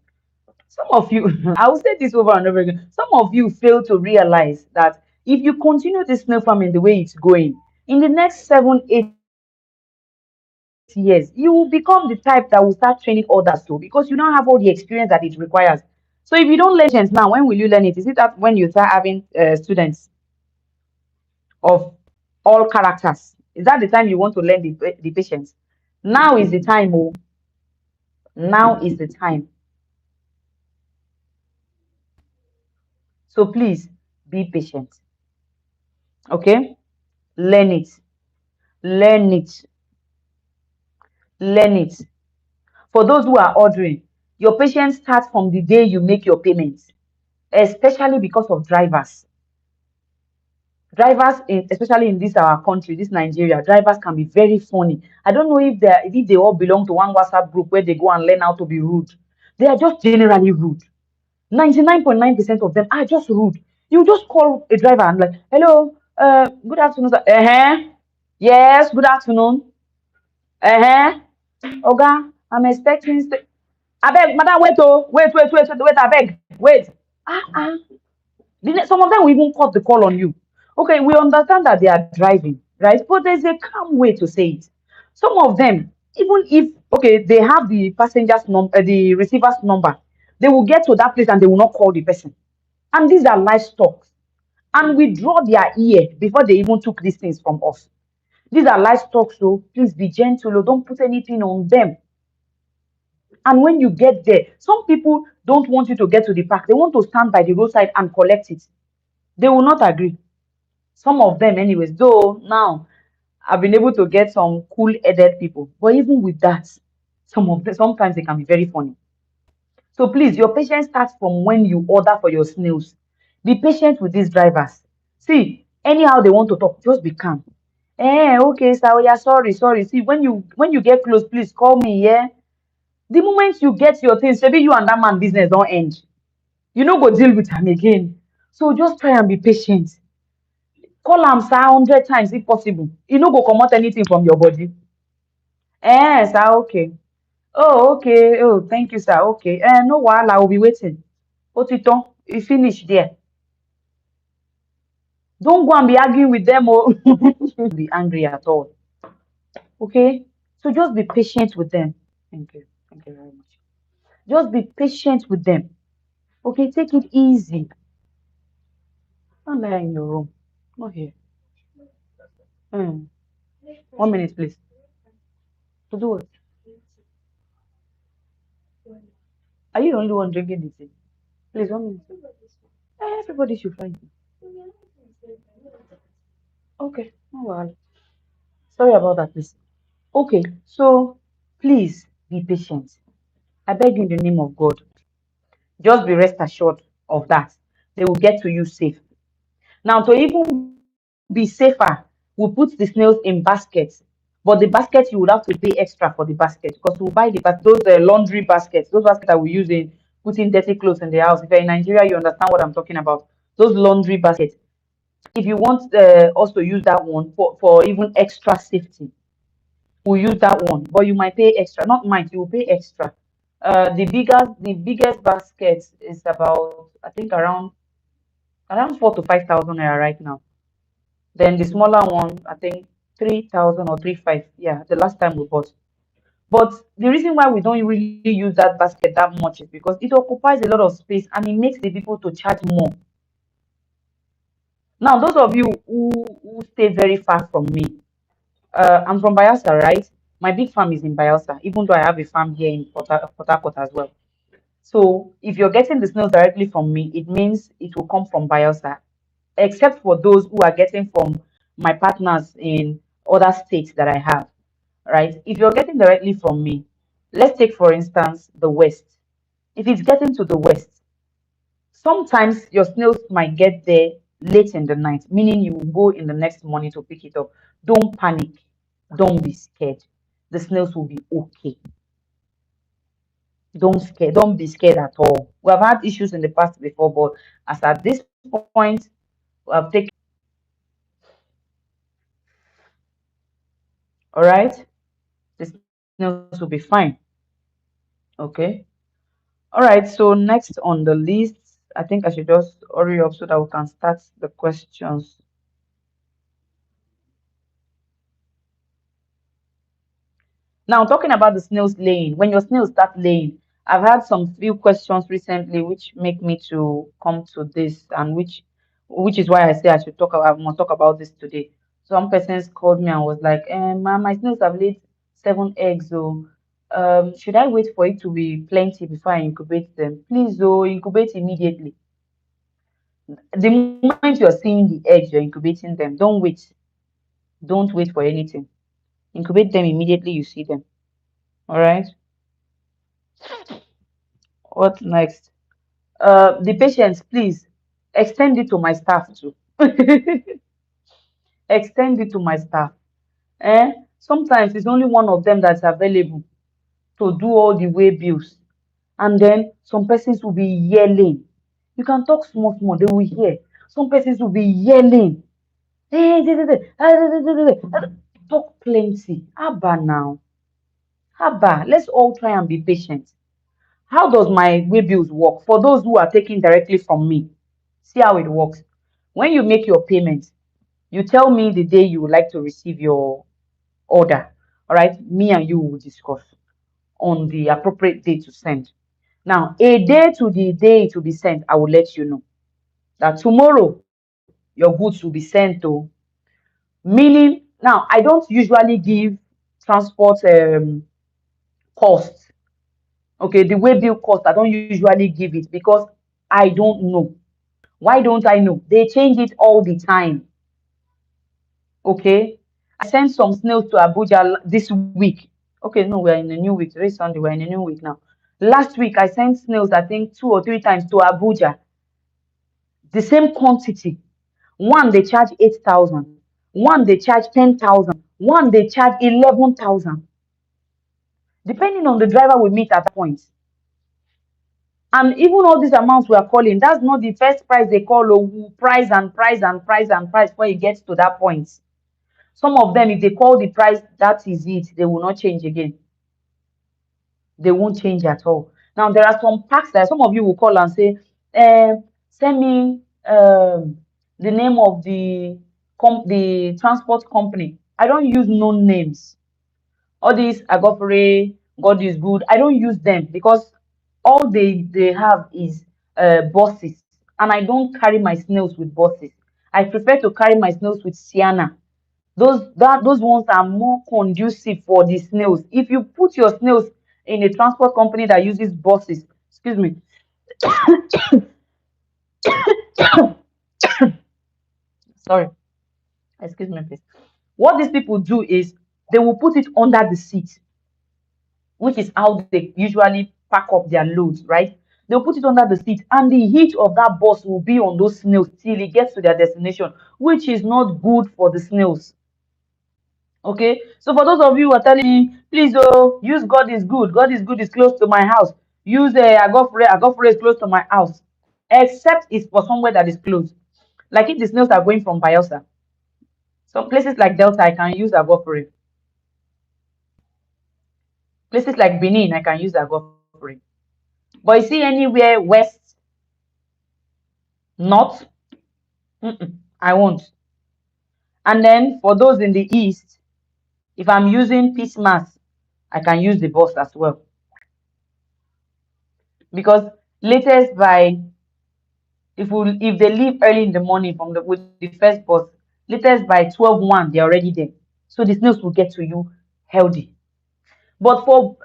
Some of you, I will say this over and over again. Some of you fail to realize that If you continue this snail farming the way it's going, in the next 7, 8 years, you will become the type that will start training others too, because you now have all the experience that it requires. So if you don't learn patience now, when will you learn it? Is it that when you start having students of all characters? Is that the time you want to learn the patience? Now is the time, oh, now is the time. So please be patient. Okay? Learn it. Learn it. Learn it. For those who are ordering, your patience starts from the day you make your payments, especially because of drivers. Drivers, especially in this our country, this Nigeria, drivers can be very funny. I don't know if they all belong to one WhatsApp group where they go and learn how to be rude. They are just generally rude. 99.9% of them are just rude. You just call a driver and like, hello, good afternoon, sir. Yes, good afternoon. Uh-huh. Oga, I'm expecting. Abeg, madam, wait, oh, wait, abeg, wait. Some of them will even cut the call on you. Okay, we understand that they are driving, right? But there's a calm way to say it. Some of them, even if okay, they have the passenger's number, the receiver's number, they will get to that place and they will not call the person. And these are livestock. And we draw their ear before they even took these things from us. These are livestock, so please be gentle. Oh, don't put anything on them. And when you get there, some people don't want you to get to the park. They want to stand by the roadside and collect it. They will not agree. Some of them, anyways, though now I've been able to get some cool-headed people. But even with that, some of them sometimes they can be very funny. So please, your patience starts from when you order for your snails. Be patient with these drivers. See, anyhow they want to talk, just be calm. Okay, sir. Oh, yeah, sorry. See, when you get close, please call me. Yeah. The moment you get your things, maybe you and that man business don't end. You no go deal with him again. So just try and be patient. Call am sir 100 times if possible. You no go comot anything from your body. Sir, okay. Oh, okay. Oh, thank you, sir. Okay. No wahala, I will be waiting. Otito, you finish there. Don't go and be arguing with them or be angry at all. Okay? So just be patient with them. Thank you. Thank you very much. Just be patient with them. Okay, take it easy. Don't lie in your room. Not here. Mm. 1 minute, please. To do what? Are you the only one drinking the tea? Please, 1 minute. Everybody should find it. Okay. No wahala. Sorry about that, please. Okay, so please be patient. I beg you in the name of God. Just be rest assured of that. They will get to you safe. Now, to even be safer, we put the snails in baskets. But the basket, you would have to pay extra for the basket because we'll buy those laundry baskets, those baskets that we use in putting dirty clothes in the house. If you're in Nigeria, you understand what I'm talking about. Those laundry baskets. If you want us to use that one for even extra safety, we'll use that one. But you might pay extra. Not might, you will pay extra. The biggest basket is about I think around 4 to 5 thousand naira right now. Then the smaller one, I think 3,000 or 3,500. Yeah, the last time we bought. But the reason why we don't really use that basket that much is because it occupies a lot of space and it makes the people to charge more. Now, those of you who stay very far from me, I'm from Bayelsa, right? My big farm is in Bayelsa, even though I have a farm here in Port Harcourt as well. So if you're getting the snails directly from me, it means it will come from Bayelsa, except for those who are getting from my partners in other states that I have, right? If you're getting directly from me, let's take for instance the West. If it's getting to the West, sometimes your snails might get there late in the night, meaning you will go in the next morning to pick it up. Don't panic. Don't be scared. The snails will be okay. Don't be scared at all. We have had issues in the past before, but as at this point, we have taken. All right, the snails will be fine. Okay. All right. So next on the list, I think I should just hurry up so that we can start the questions. Now, talking about the snails laying, when your snails start laying, I've had some few questions recently which make me to come to this, and which is why I say I should talk about, I must talk about this today. Some persons called me and was like, "Ma, my snails have laid 7 eggs, so should I wait for it to be plenty before I incubate them? Please, oh, incubate immediately. The moment you're seeing the eggs, you're incubating them. Don't wait. Don't wait for anything. Incubate them immediately you see them. All right. What next? The patients, please extend it to my staff too. Extend it to my staff. Sometimes it's only one of them that's available to do all the way bills. And then some persons will be yelling. You can talk small, small, they will hear. Some persons will be yelling. Talk plenty. Abba now. Abba, let's all try and be patient. How does my way bills work? For those who are taking directly from me, see how it works. When you make your payment, you tell me the day you would like to receive your order. All right, me and you will discuss on the appropriate day to send. Now, a day to the day it will be sent, I will let you know that tomorrow your goods will be sent to. Meaning, now I don't usually give transport cost. Okay, the way bill cost, I don't usually give it because I don't know. Why don't I know? They change it all the time. Okay. I sent some snails to Abuja this week. Okay, no, we're in a new week. Today is Sunday, we're in a new week now. Last week, I sent snails, I think, 2 or 3 times to Abuja. The same quantity. One, they charge 8,000. One, they charge 10,000. One, they charge 11,000. Depending on the driver we meet at that point. And even all these amounts we are calling, that's not the first price they call. Oh, price and price and price and price before it gets to that point. Some of them, if they call the price, that is it. They will not change again. They won't change at all. Now, there are some packs that some of you will call and say, send me the name of the transport company. I don't use known names. All these Agofere, God is good. I don't use them because all they have is buses, and I don't carry my snails with buses. I prefer to carry my snails with Sienna. Those ones are more conducive for the snails. If you put your snails in a transport company that uses buses, excuse me, sorry, excuse me, please. What these people do is they will put it under the seat, which is how they usually pack up their loads, right? They'll put it under the seat, and the heat of that bus will be on those snails till it gets to their destination, which is not good for the snails. Okay, so for those of you who are telling me, please, oh, use God is good. God is good is close to my house. Use Agofre is close to my house, except it's for somewhere that is close. Like if the snails are going from Bielsa, some places like Delta, I can use Agofre. Places like Benin, I can use Agofre. But you see anywhere west, north, I won't. And then for those in the east, if I'm using Peace Mass, I can use the bus as well. Because latest by if they leave early in the morning from with the first bus, latest by 12:01, they're already there. So the snails will get to you healthy. But for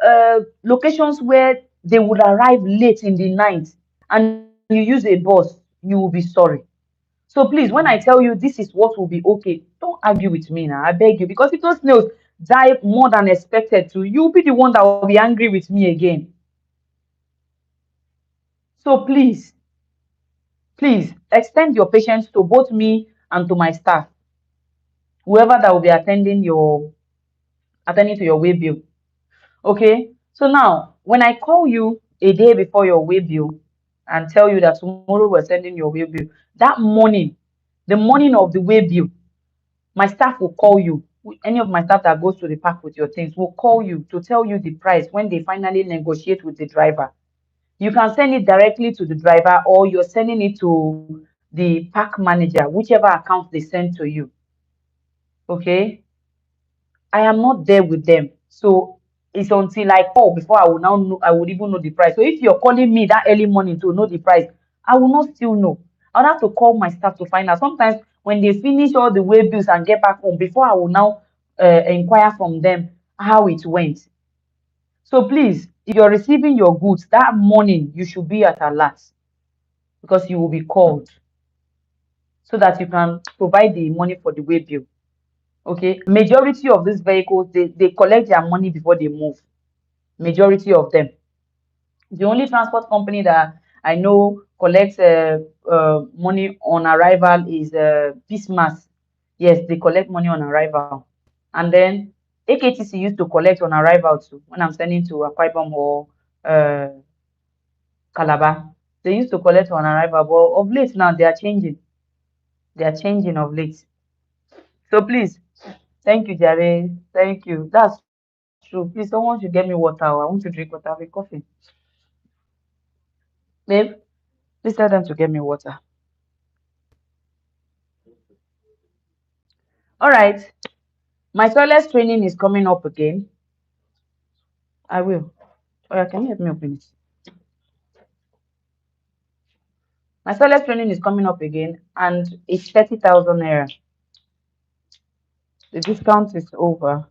locations where they would arrive late in the night and you use a bus, you will be sorry. So please, when I tell you this is what will be okay, don't argue with me now. I beg you. Because if those snails die more than expected to, you'll be the one that will be angry with me again. So please extend your patience to both me and to my staff, whoever that will be attending to your way bill. Okay. So now, when I call you a day before your way bill and tell you that tomorrow we're sending your way bill, that morning, the morning of the way bill, my staff will call you. Any of my staff that goes to the park with your things will call you to tell you the price when they finally negotiate with the driver. You can send it directly to the driver, or you're sending it to the park manager, whichever account they send to you. Okay. I am not there with them. So it's until I call before I will now know, I would even know the price. So if you're calling me that early morning to know the price, I will not still know. I'll have to call my staff to find out. Sometimes when they finish all the way bills and get back home, before I will now inquire from them how it went. So please, if you're receiving your goods that morning, you should be at alert because you will be called so that you can provide the money for the way bill. Okay. Majority of these vehicles, they collect their money before they move. Majority of them. The only transport company that I know collects money on arrival is Peace. Yes, they collect money on arrival. And then AKTC used to collect on arrival too when I'm sending to Akwa Ibom or uh, Calabar. They used to collect on arrival, but of late now they are changing. They are changing of late. So please, thank you, Jare. Thank you. That's true. Please, someone should get me water. I want to drink water with coffee. Babe, please tell them to get me water. All right. My toilet training is coming up again. I will. Oh, yeah, can you help me open it? My toilet training is coming up again, and it's 30,000 naira. The discount is over.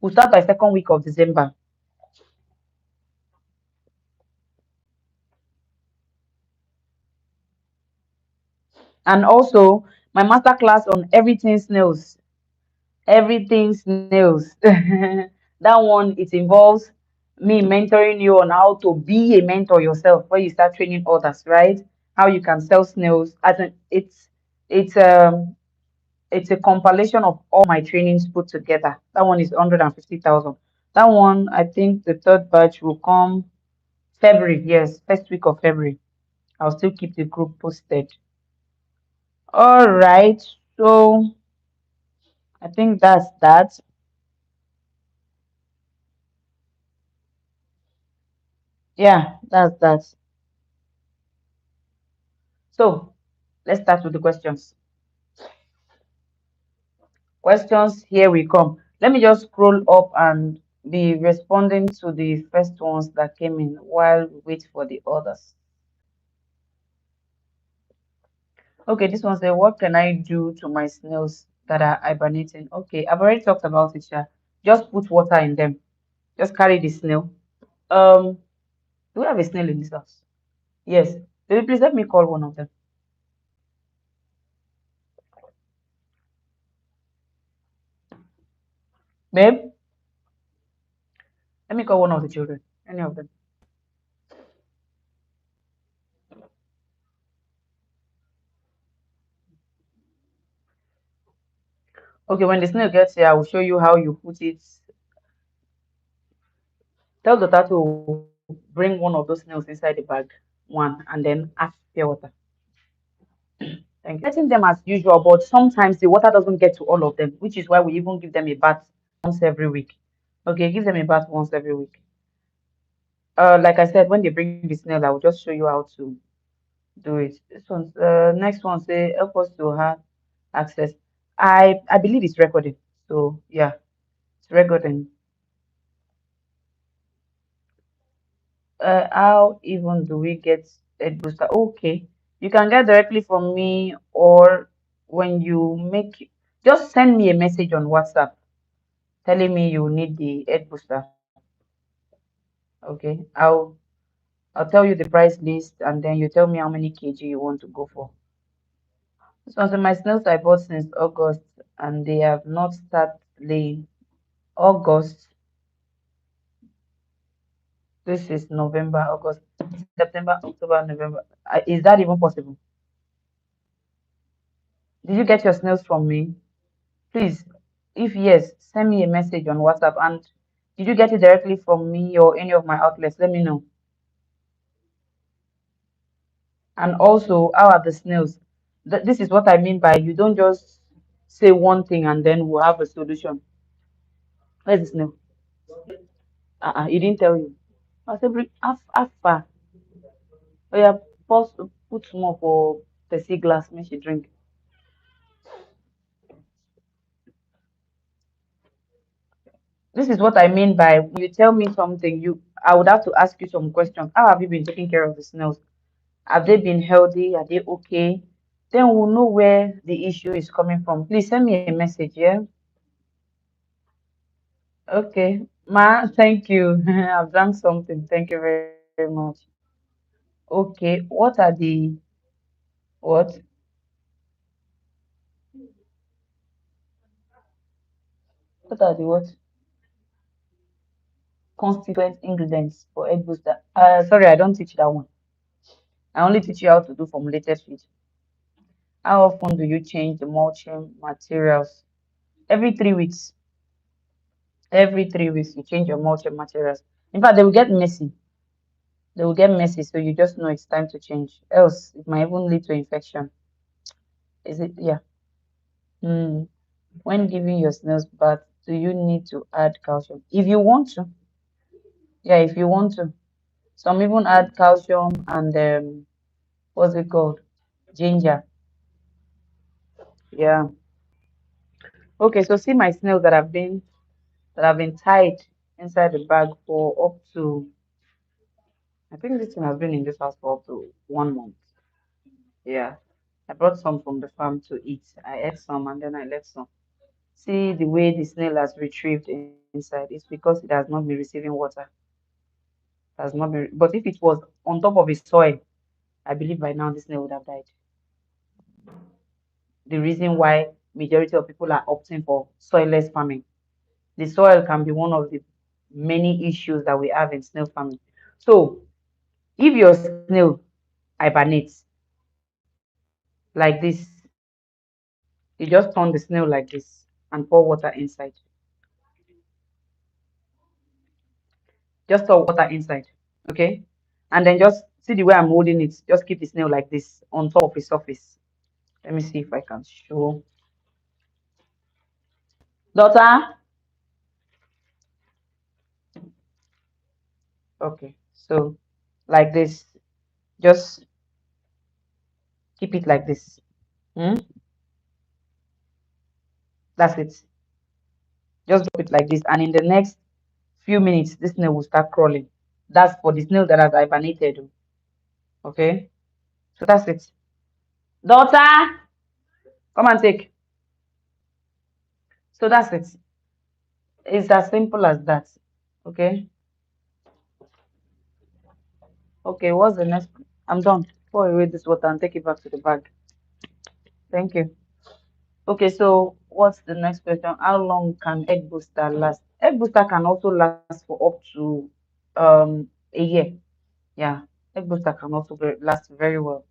We'll start by second week of December. And also my master class on everything snails. Everything snails. That one, it involves me mentoring you on how to be a mentor yourself when you start training others, right? How you can sell snails. It's it's a compilation of all my trainings put together. That one is 150,000. That one, I think the third batch will come February. Yes, first week of February. I'll still keep the group posted. All right. So I think that's that. Yeah, that's that. So let's start with the questions. Questions, here we come. Let me just scroll up and be responding to the first ones that came in while we wait for the others. Okay, this one said, what can I do to my snails that are hibernating? Okay, I've already talked about it, Sha. Just put water in them. Just carry the snail. Um, do we have a snail in this house? Yes. Baby, please let me call one of them. Babe, let me call one of the children. Any of them. Okay, when the snail gets here, I will show you how you put it. Tell the to bring one of those snails inside the bag, one, and then add pure water. Thank you. Letting them as usual, but sometimes the water doesn't get to all of them, which is why we even give them a bath once every week. Okay, give them a bath once every week. Like I said, when they bring the snail, I will just show you how to do it. This one, next one say help us to have access. I believe it's recording. So yeah, it's recording. How even do we get a booster? Okay, you can get directly from me, or when you make, just send me a message on WhatsApp telling me you need the head booster. Okay, I'll tell you the price list, and then you tell me how many kg you want to go for. This one's my snails I bought since August, and they have not started laying. August. This is November, August, September, October, November. Is that even possible? Did you get your snails from me? Please, if yes, send me a message on WhatsApp. And did you get it directly from me or any of my outlets? Let me know. And also, how are the snails? This is what I mean by you don't just say one thing and then we'll have a solution. Where's the snail? He didn't tell you. I say bring half far. Oh yeah, put more for the glass, make she drink. This is what I mean by when you tell me something, I would have to ask you some questions. How have you been taking care of the snails? Have they been healthy? Are they okay? Then we'll know where the issue is coming from. Please send me a message, yeah? Okay. Ma, thank you. I've done something. Thank you very much. Okay. What? What are the what? Constituent ingredients for egg booster. Sorry, I don't teach that one. I only teach you how to do formulated feed. How often do you change the mulching materials? Every 3 weeks. Every 3 weeks, you change your mulching materials. In fact, they will get messy. They will get messy, so you just know it's time to change. Else, it might even lead to infection. Is it? Yeah. Hmm. When giving your snails bath, do you need to add calcium? If you want to, yeah, if you want to. Some even add calcium and what's it called? Ginger. Yeah. Okay, so see my snails that have been tied inside the bag for up to, I think this thing has been in this house for up to 1 month. Yeah. I brought some from the farm to eat. I ate some and then I left some. See the way the snail has retrieved inside. It's because it has not been receiving water. It has not been, but if it was on top of a soil, I believe by now the snail would have died. The reason why majority of people are opting for soilless farming. The soil can be one of the many issues that we have in snail farming. So if your snail hibernates like this, you just turn the snail like this and pour water inside. Just pour water inside, okay? And then just see the way I'm holding it. Just keep the snail like this on top of the surface. Let me see if I can show. Daughter? Okay. So like this. Just keep it like this. Hmm? That's it. Just drop it like this. And in the next few minutes, this snail will start crawling. That's for the snail that has hibernated. Okay? So that's it. Daughter, come and take. So that's it. It's as simple as that. Okay? Okay, what's the next? I'm done. Pour away this water and take it back to the bag. Thank you. Okay, so what's the next question? How long can egg booster last? Egg booster can also last for up to a year. Yeah, egg booster can also last very well.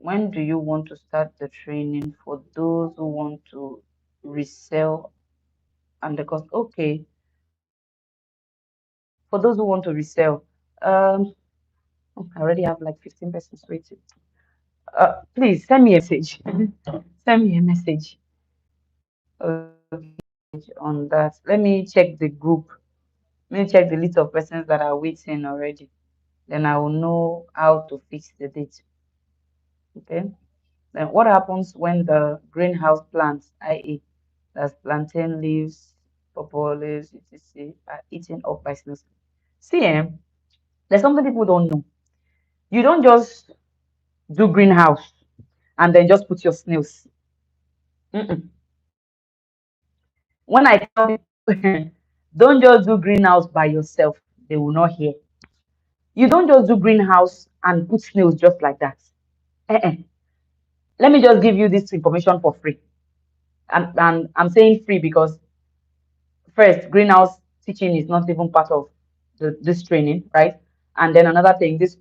When do you want to start the training for those who want to resell and the cost? Okay, for those who want to resell, oh, I already have like 15 persons waiting. Please send me a message. Send me a message. Okay, on that. Let me check the group. Let me check the list of persons that are waiting already. Then I will know how to fix the date. Okay. Then what happens when the greenhouse plants, i.e., that's plantain leaves, purple leaves, etc., are eaten up by snails? See, there's something people don't know. You don't just do greenhouse and then just put your snails. Mm-mm. When I tell people, don't just do greenhouse by yourself, they will not hear. You don't just do greenhouse and put snails just like that. Eh-eh. Let me just give you this information for free. And I'm saying free because first, greenhouse teaching is not even part of this training, right? And then another thing, this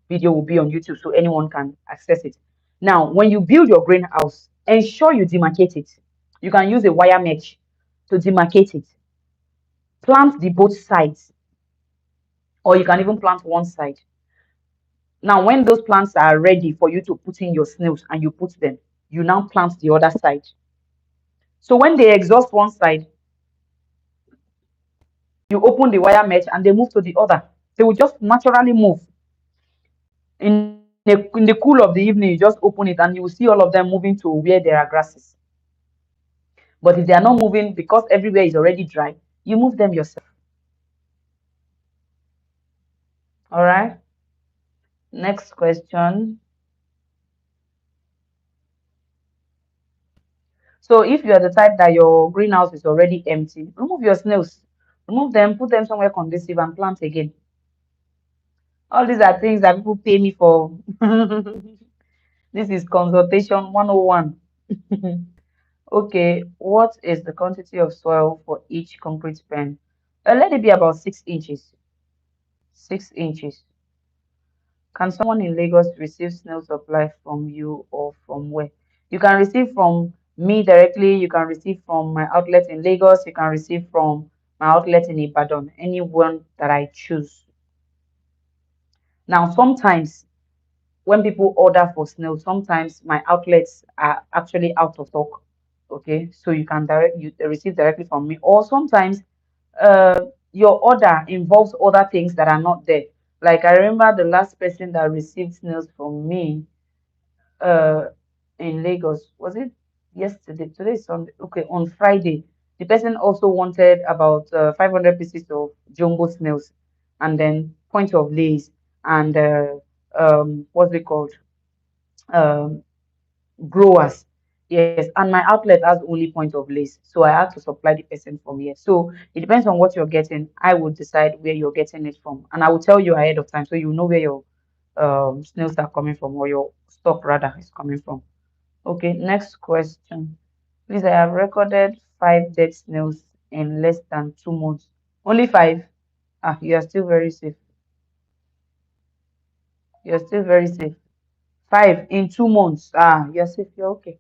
video will be on YouTube so anyone can access it. Now, when you build your greenhouse, ensure you demarcate it. You can use a wire mesh to demarcate it. Plant the both sides, or you can even plant one side. Now, when those plants are ready for you to put in your snails and you put them, you now plant the other side. So when they exhaust one side, You open the wire mesh and they move to the other. They will just naturally move. In the cool of the evening, you just open it and you will see all of them moving to where there are grasses. But if they are not moving because everywhere is already dry, you move them yourself. All right. Next question. So if you are the type that your greenhouse is already empty, remove your snails. Remove them, put them somewhere conducive and plant again. All these are things that people pay me for. This is consultation 101. Okay, what is the quantity of soil for each concrete pen? Let it be about 6 inches. 6 inches. Can someone in Lagos receive snail supply from you or from where? You can receive from me directly. You can receive from my outlet in Lagos. You can receive from my outlet in Ibadan. Anyone that I choose. Now, sometimes when people order for snail, sometimes my outlets are actually out of stock. Okay, so you can receive directly from me, or sometimes your order involves other things that are not there. Like I remember the last person that received snails from me uh in Lagos, was it yesterday? Today is Sunday. Okay, on Friday, the person also wanted about 500 pieces of jumbo snails, and then point of lace and what's it called? Um, growers. Yes, and my outlet has only point of lace, so I had to supply the person from here. So it depends on what you're getting. I would decide where you're getting it from, and I will tell you ahead of time so you know where your snails are coming from, or your stock rather is coming from. Okay, next question. Please, I have recorded 5 dead snails in less than 2 months. Only five? Ah, you are still very safe. You're still very safe. Five in 2 months. Ah, you're safe. You're okay.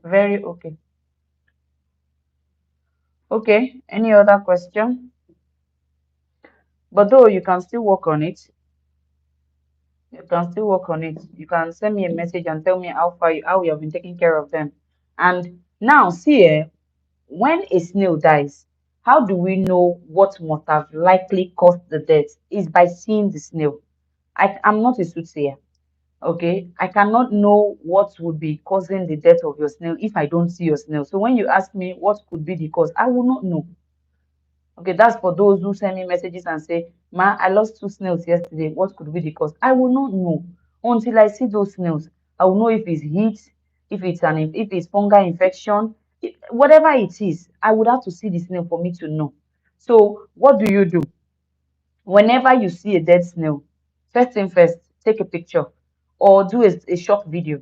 Very okay. Okay, any other question? But though you can still work on it, you can still work on it. You can send me a message and tell me how you have been taking care of them. And now see when a snail dies, how do we know what must have likely caused the death? Is by seeing the snail. I'm not a soothsayer. Okay, I cannot know what would be causing the death of your snail if I don't see your snail. So when you ask me what could be the cause, I will not know. Okay, that's for those who send me messages and say, Ma, I lost 2 snails yesterday. What could be the cause? I will not know until I see those snails. I will know if it's heat, if it's fungal infection, whatever it is. I would have to see the snail for me to know. So what do you do? Whenever you see a dead snail, first thing first, take a picture or do a short video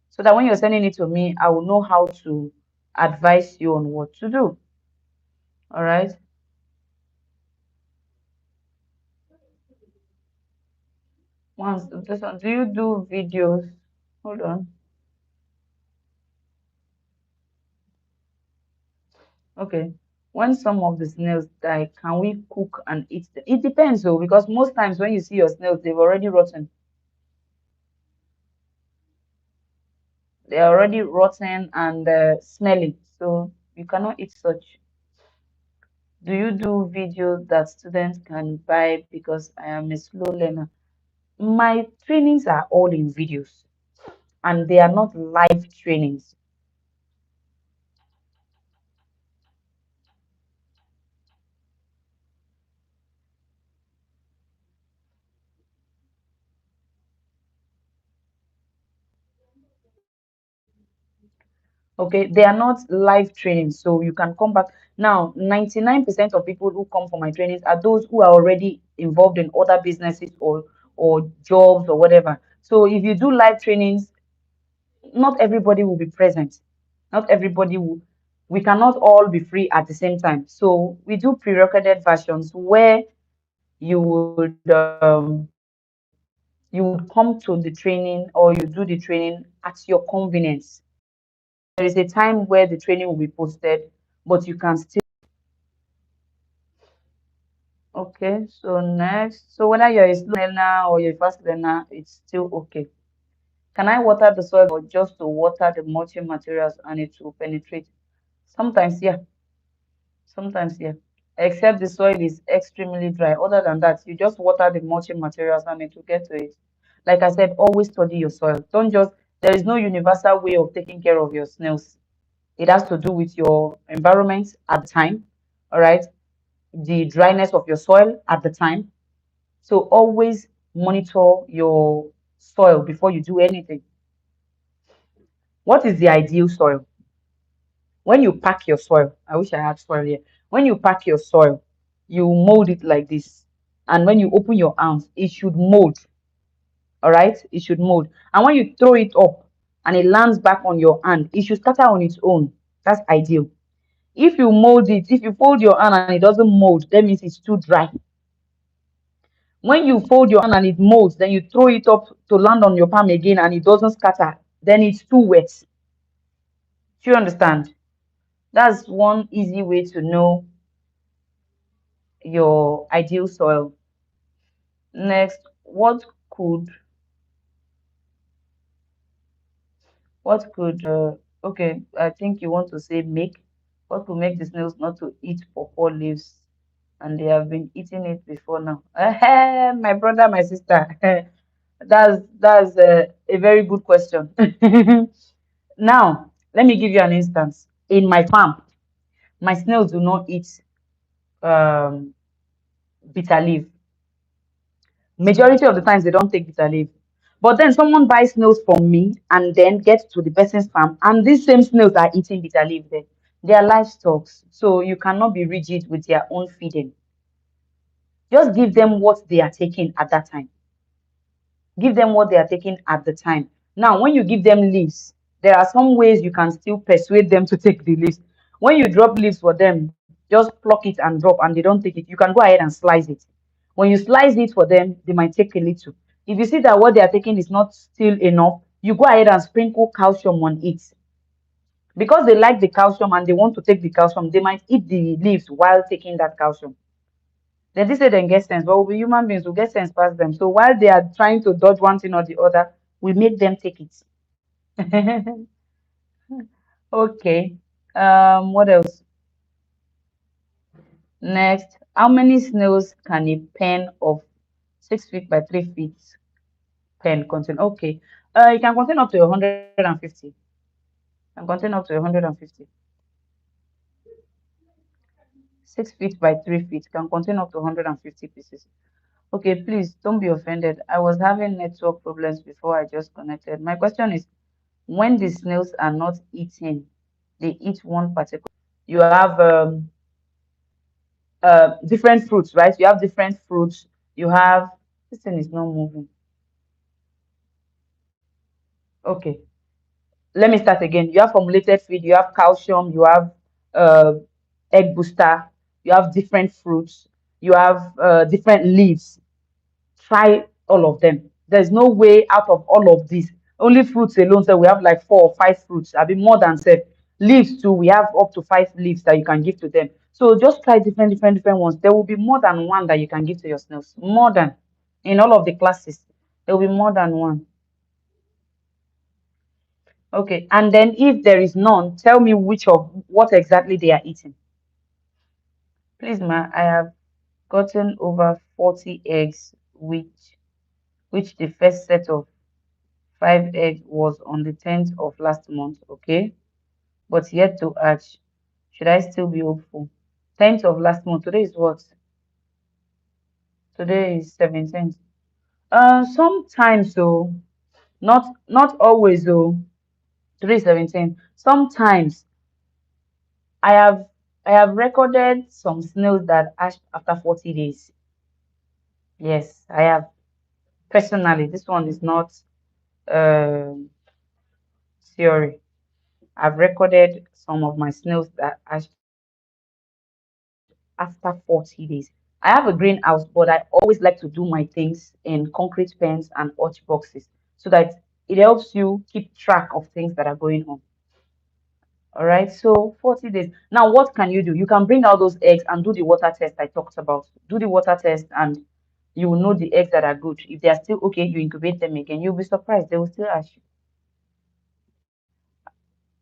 so that when you're sending it to me, I will know how to advise you on what to do. All right. Once this one, do you do videos? Hold on. Okay. When some of the snails die, can we cook and eat them? It depends though, because most times when you see your snails, they've already rotten. They're already rotten and smelly. So you cannot eat such. Do you do videos that students can buy because I am a slow learner? My trainings are all in videos and they are not live trainings. Okay, they are not live trainings, so you can come back. Now 99% of people who come for my trainings are those who are already involved in other businesses or jobs or whatever. So if you do live trainings, not everybody will be present. Not everybody will. We cannot all be free at the same time. So we do pre-recorded versions where you would you would come to the training or you do the training at your convenience. There is a time where the training will be posted, but you can still. Okay, so next. So whether you're a slow learner or you're a fast learner, it's still okay. Can I water the soil or just to water the mulching materials and it will penetrate? Sometimes, yeah. Sometimes, yeah. except the soil is extremely dry. Other than that, you just water the mulching materials and it will get to it. Like I said, always study your soil. Don't just, there is no universal way of taking care of your snails. It has to do with your environment at the time, all right? The dryness of your soil at the time. So always monitor your soil before you do anything. What is the ideal soil? When you pack your soil, I wish I had soil here. When you pack your soil, you mold it like this. And when you open your arms, it should mold. All right? It should mold. And when you throw it up and it lands back on your hand, it should scatter on its own. That's ideal. If you mold it, if you fold your hand and it doesn't mold, that means it's too dry. When you fold your hand and it molds, then you throw it up to land on your palm again and it doesn't scatter, then it's too wet. Do you understand? That's one easy way to know your ideal soil. Next, could okay, I think you want to say make, what could make the snails not to eat pawpaw leaves and they have been eating it before now? My brother, my sister. That's a very good question. Now, let me give you an instance. In my farm, my snails do not eat um, bitter leaf. Majority of the times they don't take bitter leaf. But then someone buys snails from me and then gets to the person's farm, and these same snails are eating bitter leaf there. They are livestock, so you cannot be rigid with their own feeding. Just give them what they are taking at that time. Give them what they are taking at the time. Now, when you give them leaves, there are some ways you can still persuade them to take the leaves. When you drop leaves for them, just pluck it and drop, and they don't take it. You can go ahead and slice it. When you slice it for them, they might take a little. If you see that what they are taking is not still enough, you go ahead and sprinkle calcium on it. Because they like the calcium and they want to take the calcium, they might eat the leaves while taking that calcium. Then they say they get sense, but we human beings will get sense past them. So while they are trying to dodge one thing or the other, we make them take it. Okay. What else? Next, how many snails can a pen of 6 feet by 3 feet pen contain? Okay. It can contain up to 150. Can contain up to 150. 6 feet by 3 feet can contain up to 150 pieces. Okay, please don't be offended. I was having network problems before I just connected. My question is, when the snails are not eating, they eat one particular. You have different fruits, right? You have different fruits. You have, this thing is not moving. Okay, let me start again. You have formulated feed, you have calcium, you have uh, egg booster, you have different fruits, you have different leaves. Try all of them. There's no way out of all of these. Only fruits alone, so we have like 4 or 5 fruits. I mean, more than said. Leaves too, we have up to 5 leaves that you can give to them. So just try different ones. There will be more than one that you can give to your snails. More than in all of the classes, there will be more than one. Okay, and then if there is none, tell me which of what exactly they are eating. Please, ma, I have gotten over 40 eggs, which the first set of 5 eggs was on the 10th of last month, okay? But yet to hatch. Should I still be hopeful? 10th of last month. Today is what? Today is 17th. Sometimes though, not always though. Today is 17th. Sometimes I have I have recorded some snails that hatched after 40 days. Yes, I have personally. This one is not um theory. I've recorded some of my snails that hatched after 40 days. I have a greenhouse, but I always like to do my things in concrete pens and hutch boxes so that it helps you keep track of things that are going on. All right, so 40 days. Now, what can you do? You can bring out those eggs and do the water test I talked about. Do the water test, and you will know the eggs that are good. If they are still okay, you incubate them again. You'll be surprised. They will still ask you,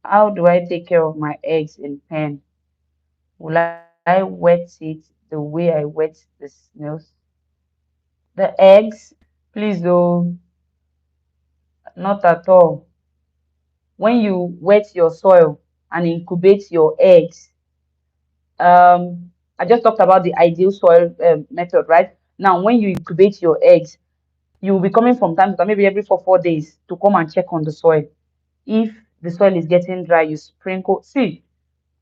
how do I take care of my eggs in pen? Will I wet it the way I wet the snails? The eggs? Please, oh, not at all. When you wet your soil and incubate your eggs, I just talked about the ideal soil method, right? Now, when you incubate your eggs, you will be coming from time to time, maybe every 4 days, to come and check on the soil. If the soil is getting dry, you sprinkle. See,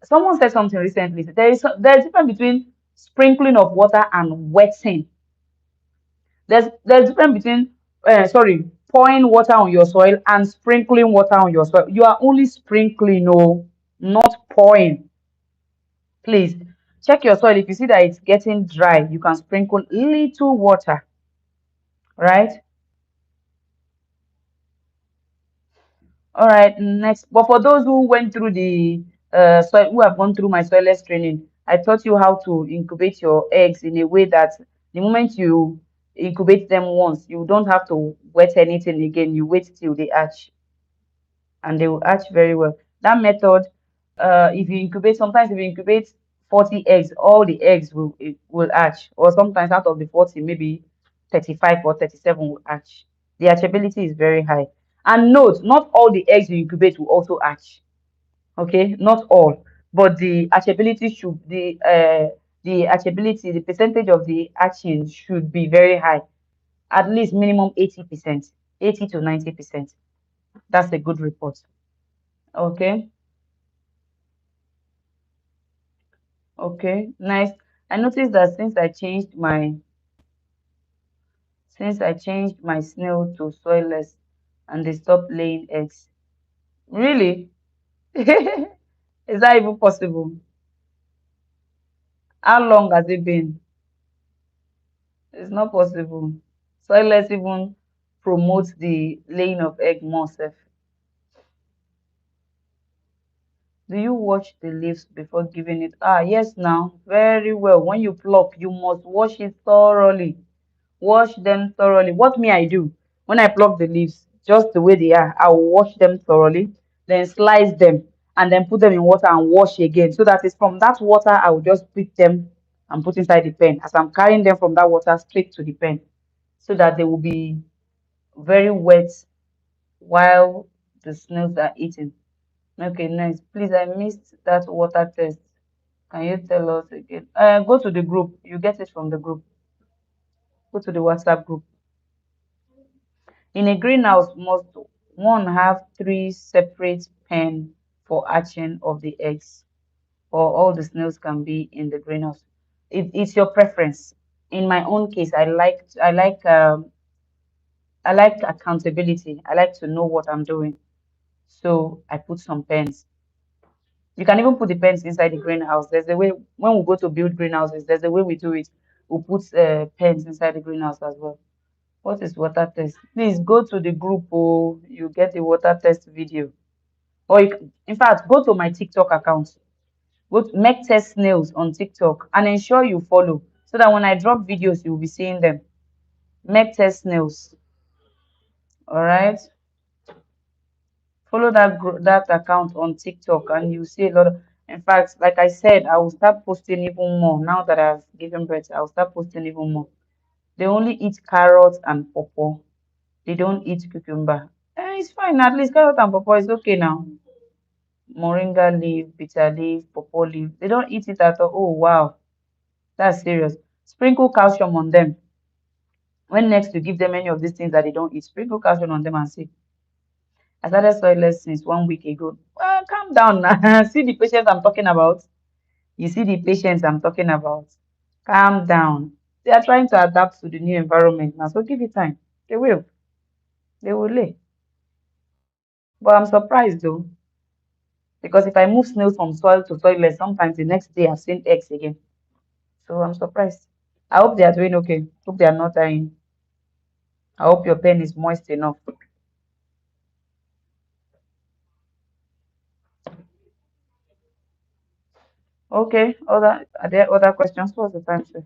someone said something recently. There's a difference between sprinkling of water and wetting. There's a difference between pouring water on your soil and sprinkling water on your soil. You are only sprinkling, no, not pouring. Please check your soil. If you see that it's getting dry, you can sprinkle little water, right? All right, next. But for those who went through the soil, who have gone through my soilless training, I taught you how to incubate your eggs in a way that the moment you incubate them once, you don't have to wet anything again. You wait till they hatch, and they will hatch very well. That method, if you incubate, sometimes if you incubate 40 eggs, all the eggs will hatch, or sometimes out of the 40, maybe 35 or 37 will hatch. The hatchability is very high. And note, not all the eggs you incubate will also hatch. Okay, not all, but the hatchability should the hatchability, the percentage of the hatching should be very high, at least minimum 80%, 80 to 90%. That's a good report. Okay. Okay, nice. I noticed that since I changed my snail to soilless and they stopped laying eggs. Really? Is that even possible? How long has it been? It's not possible. Soilless even promotes the laying of egg more safe. Do you wash the leaves before giving it? Ah, yes, now. Very well. When you pluck, you must wash it thoroughly. Wash them thoroughly. What may I do when I pluck the leaves, just the way they are, I will wash them thoroughly, then slice them, and then put them in water and wash again. So that is from that water, I will just pick them and put inside the pen as I'm carrying them from that water straight to the pen, so that they will be very wet while the snails are eating. Okay, nice. Please, I missed that water test. Can you tell us again? Go to the group. You get it from the group. Go to the WhatsApp group. In a greenhouse, must one have three separate pen for hatching of the eggs, or all the snails can be in the greenhouse? It's your preference. In my own case, I like accountability. I like to know what I'm doing, so I put some pens. You can even put the pens inside the greenhouse. There's a way when we go to build greenhouses. There's a way we do it. We put pens inside the greenhouse as well. What is water test? Please go to the group. Oh, you get the water test video. Or in fact, go to my TikTok account. Go to Megtess Snails on TikTok and ensure you follow so that when I drop videos, you'll be seeing them. Megtess Snails. All right. Follow that account on TikTok and you see a lot of. In fact, like I said, I will start posting even more now that I've given birth. I'll start posting even more. They only eat carrots and pawpaw. They don't eat cucumber. It's fine. At least carrot and pawpaw is okay now. Moringa leaf, bitter leaf, pawpaw leaf. They don't eat it at all. Oh, wow. That's serious. Sprinkle calcium on them. When next you give them any of these things that they don't eat, sprinkle calcium on them and see. I started soilless since 1 week ago. Well, calm down now. See the patients I'm talking about? You see the patients I'm talking about? Calm down. They are trying to adapt to the new environment now, so give it time. They will. They will lay. But I'm surprised though, because if I move snails from soil to soilless, sometimes the next day I've seen eggs again. So I'm surprised. I hope they are doing okay. Hope they are not dying. I hope your pen is moist enough. Okay. Are there other questions? What's the time, sir?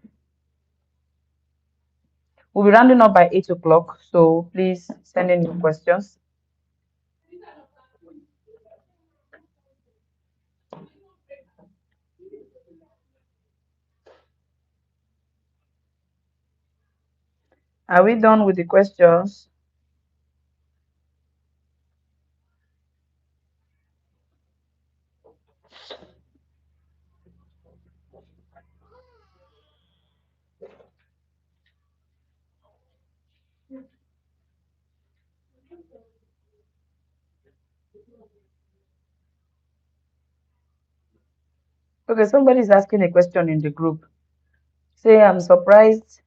We'll be rounding up by 8 o'clock. So please send in your questions. Are we done with the questions? Okay, somebody is asking a question in the group. Say, I'm surprised.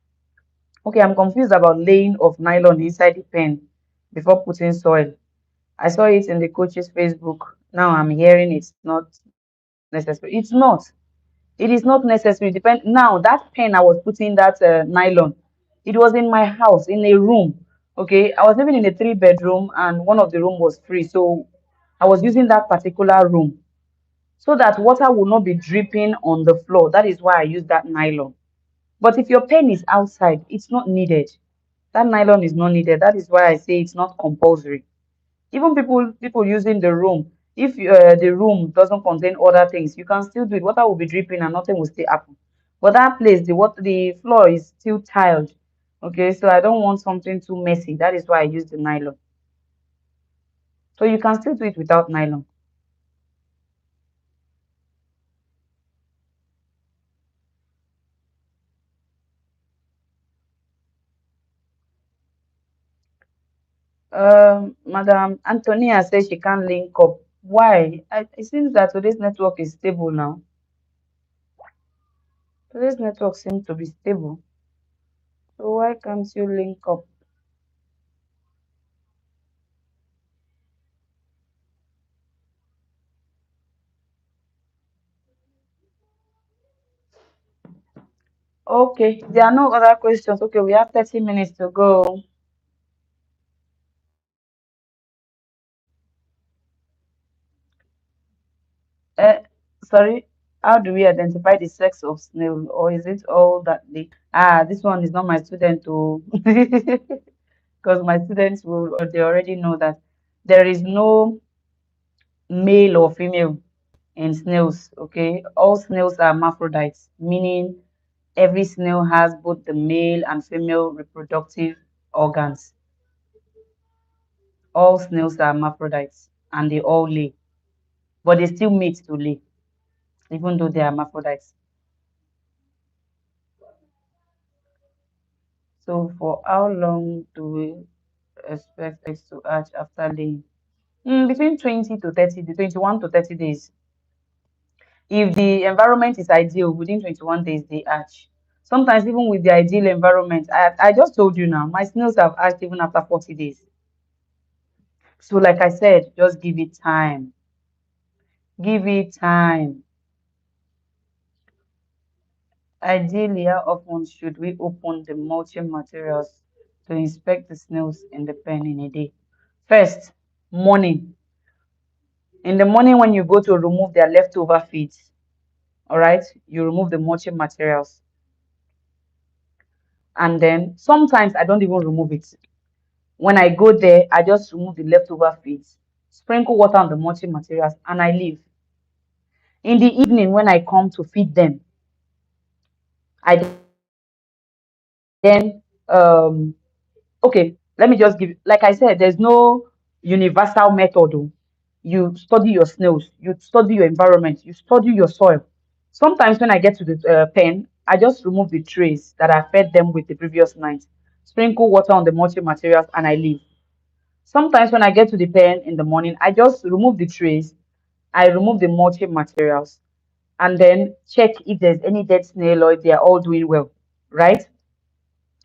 Okay, I'm confused about laying of nylon inside the pen before putting soil. I saw it in the coach's Facebook. Now I'm hearing it's not necessary. It's not. It is not necessary. Depend now that pen I was putting that nylon. It was in my house in a room. Okay, I was living in a three-bedroom and one of the room was free, so I was using that particular room so that water will not be dripping on the floor. That is why I use that nylon. But if your pen is outside, it's not needed. That nylon is not needed. That is why I say it's not compulsory. Even people using the room, if the room doesn't contain other things, you can still do it. Water will be dripping and nothing will still happen. But that place, the floor is still tiled. Okay, so I don't want something too messy. That is why I use the nylon. So you can still do it without nylon. Madam Antonia says she can't link up. Why? It seems that today's network is stable now. Today's network seems to be stable. So why can't you link up? Okay, there are no other questions. Okay, we have 30 minutes to go. Uh, Sorry, how do we identify the sex of snail, or is it all that they? This one is not my student too, because my students will they already know that there is no male or female in snails. Okay, all snails are hermaphrodites, meaning every snail has both the male and female reproductive organs. All snails are hermaphrodites, and they all lay, but they still mate to lay, even though they are hermaphrodites. So for how long do we expect eggs to hatch after laying? Between 20 to 30, the 21 to 30 days. If the environment is ideal, within 21 days they hatch. Sometimes even with the ideal environment, I just told you now, my snails have hatched even after 40 days. So like I said, just give it time. Give it time. Ideally, how often should we open the mulching materials to inspect the snails in the pen in a day? First, morning. In the morning, when you go to remove their leftover feeds, all right, you remove the mulching materials. And then sometimes I don't even remove it. When I go there, I just remove the leftover feeds, sprinkle water on the mulching materials, and I leave. In the evening, when I come to feed them, I then okay, let me just give, like I said, there's no universal method. Oh. You study your snails, you study your environment, you study your soil. Sometimes when I get to the pen, I just remove the trays that I fed them with the previous night, sprinkle water on the mulching materials, and I leave. Sometimes when I get to the pen in the morning, I just remove the trays, I remove the mulching materials, and then check if there's any dead snail or if they are all doing well, right?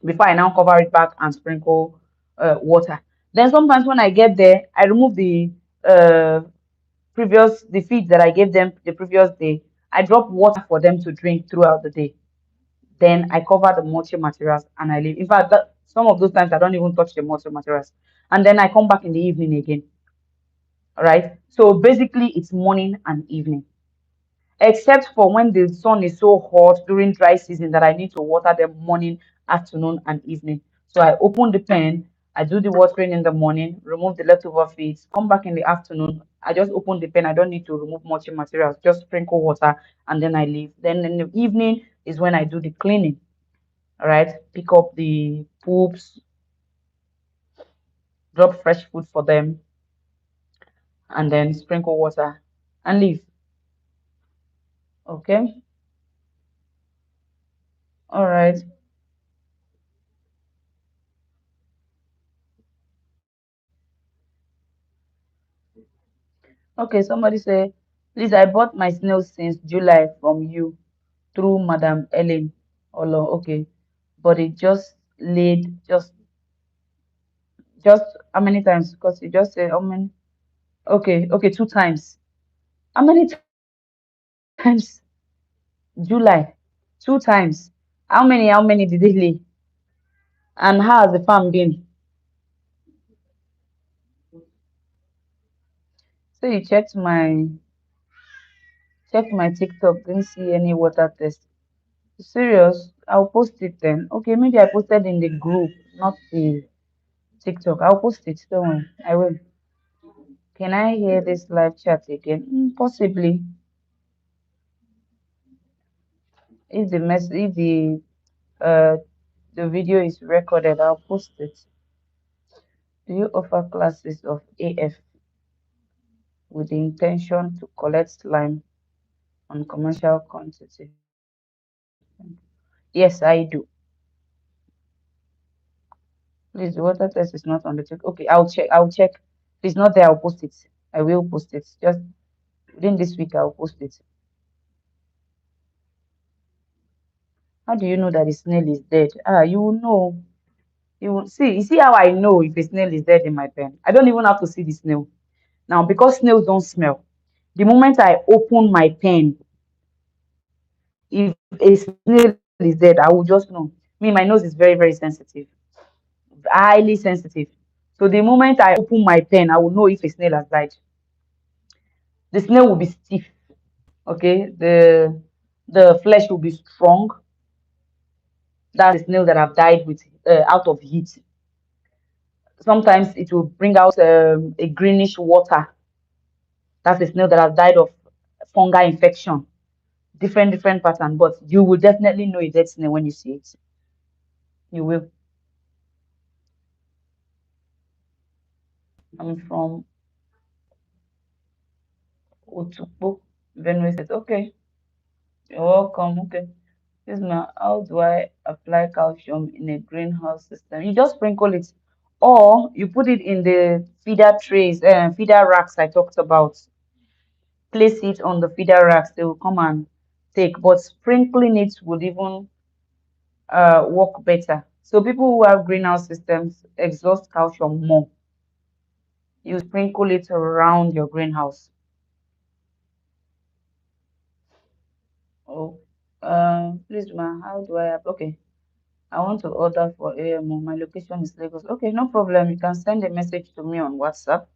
Before I now cover it back and sprinkle water. Then sometimes when I get there, I remove uh, the feed that I gave them the previous day. I drop water for them to drink throughout the day. Then I cover the mulching materials and I leave. In fact, some of those times I don't even touch the mulching materials. And then I come back in the evening again. All right. So basically, it's morning and evening, except for when the sun is so hot during dry season that I need to water them morning, afternoon, and evening. So I open the pen, I do the watering in the morning, remove the leftover feeds, come back in the afternoon. I just open the pen. I don't need to remove mulching materials, just sprinkle water, and then I leave. Then in the evening is when I do the cleaning. All right, pick up the poops, drop fresh food for them, and then sprinkle water and leave. Okay. All right. Okay. Somebody say, please, I bought my snails since July from you through Madam Ellen. Olo. Okay. But it just laid just how many times? Because you just said how many? Okay. Okay. Two times. How many times? July. Two times. How many did they lay? And how has the farm been? So you checked my TikTok, didn't see any water test. Serious? I'll post it then. Okay, maybe I posted in the group, not the TikTok. I'll post it. Don't worry. I will. Can I hear this live chat again? Possibly. If uh the video is recorded, I'll post it. Do you offer classes of AF with the intention to collect slime on commercial quantity? Yes, I do. Please, the water test is not on the check. Okay, I'll check. I'll check. If it's not there, I'll post it. I will post it. Just within this week, I'll post it. How do you know that the snail is dead? You will know. You will see. You see how I know if a snail is dead in my pen? I don't even have to see the snail. Now, because snails don't smell, the moment I open my pen, if a snail is dead, I will just know. Me, my nose is very, very sensitive, highly sensitive. So the moment I open my pen, I will know if a snail has died. The snail will be stiff. Okay, the flesh will be strong. That's the snail that have died with out of heat. Sometimes it will bring out a greenish water. That's a snail that has died of fungal infection. Different pattern, but you will definitely know a dead snail when you see it. You will. I'm from Otukpo, Benue State. Okay, you're welcome. Okay. This man, how do I apply calcium in a greenhouse system? You just sprinkle it, or you put it in the feeder trays, feeder racks I talked about. Place it on the feeder racks, they will come and take. But sprinkling it would even work better. So people who have greenhouse systems exhaust calcium more. You sprinkle it around your greenhouse. Oh, please, ma, how do I? Okay, I want to order for AMO. My location is Lagos. Okay, no problem. You can send a message to me on WhatsApp.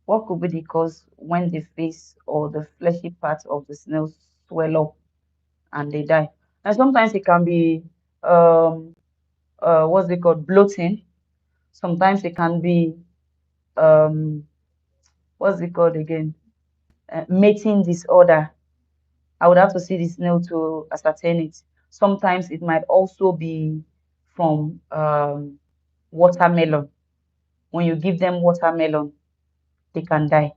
What could be the cause when the face or the fleshy part of the snail swell up and they die? And sometimes it can be what's it called, bloating. Sometimes it can be um what's it called again, mating disorder. I would have to see the snail to ascertain it. Sometimes it might also be from watermelon. When you give them watermelon, they can die.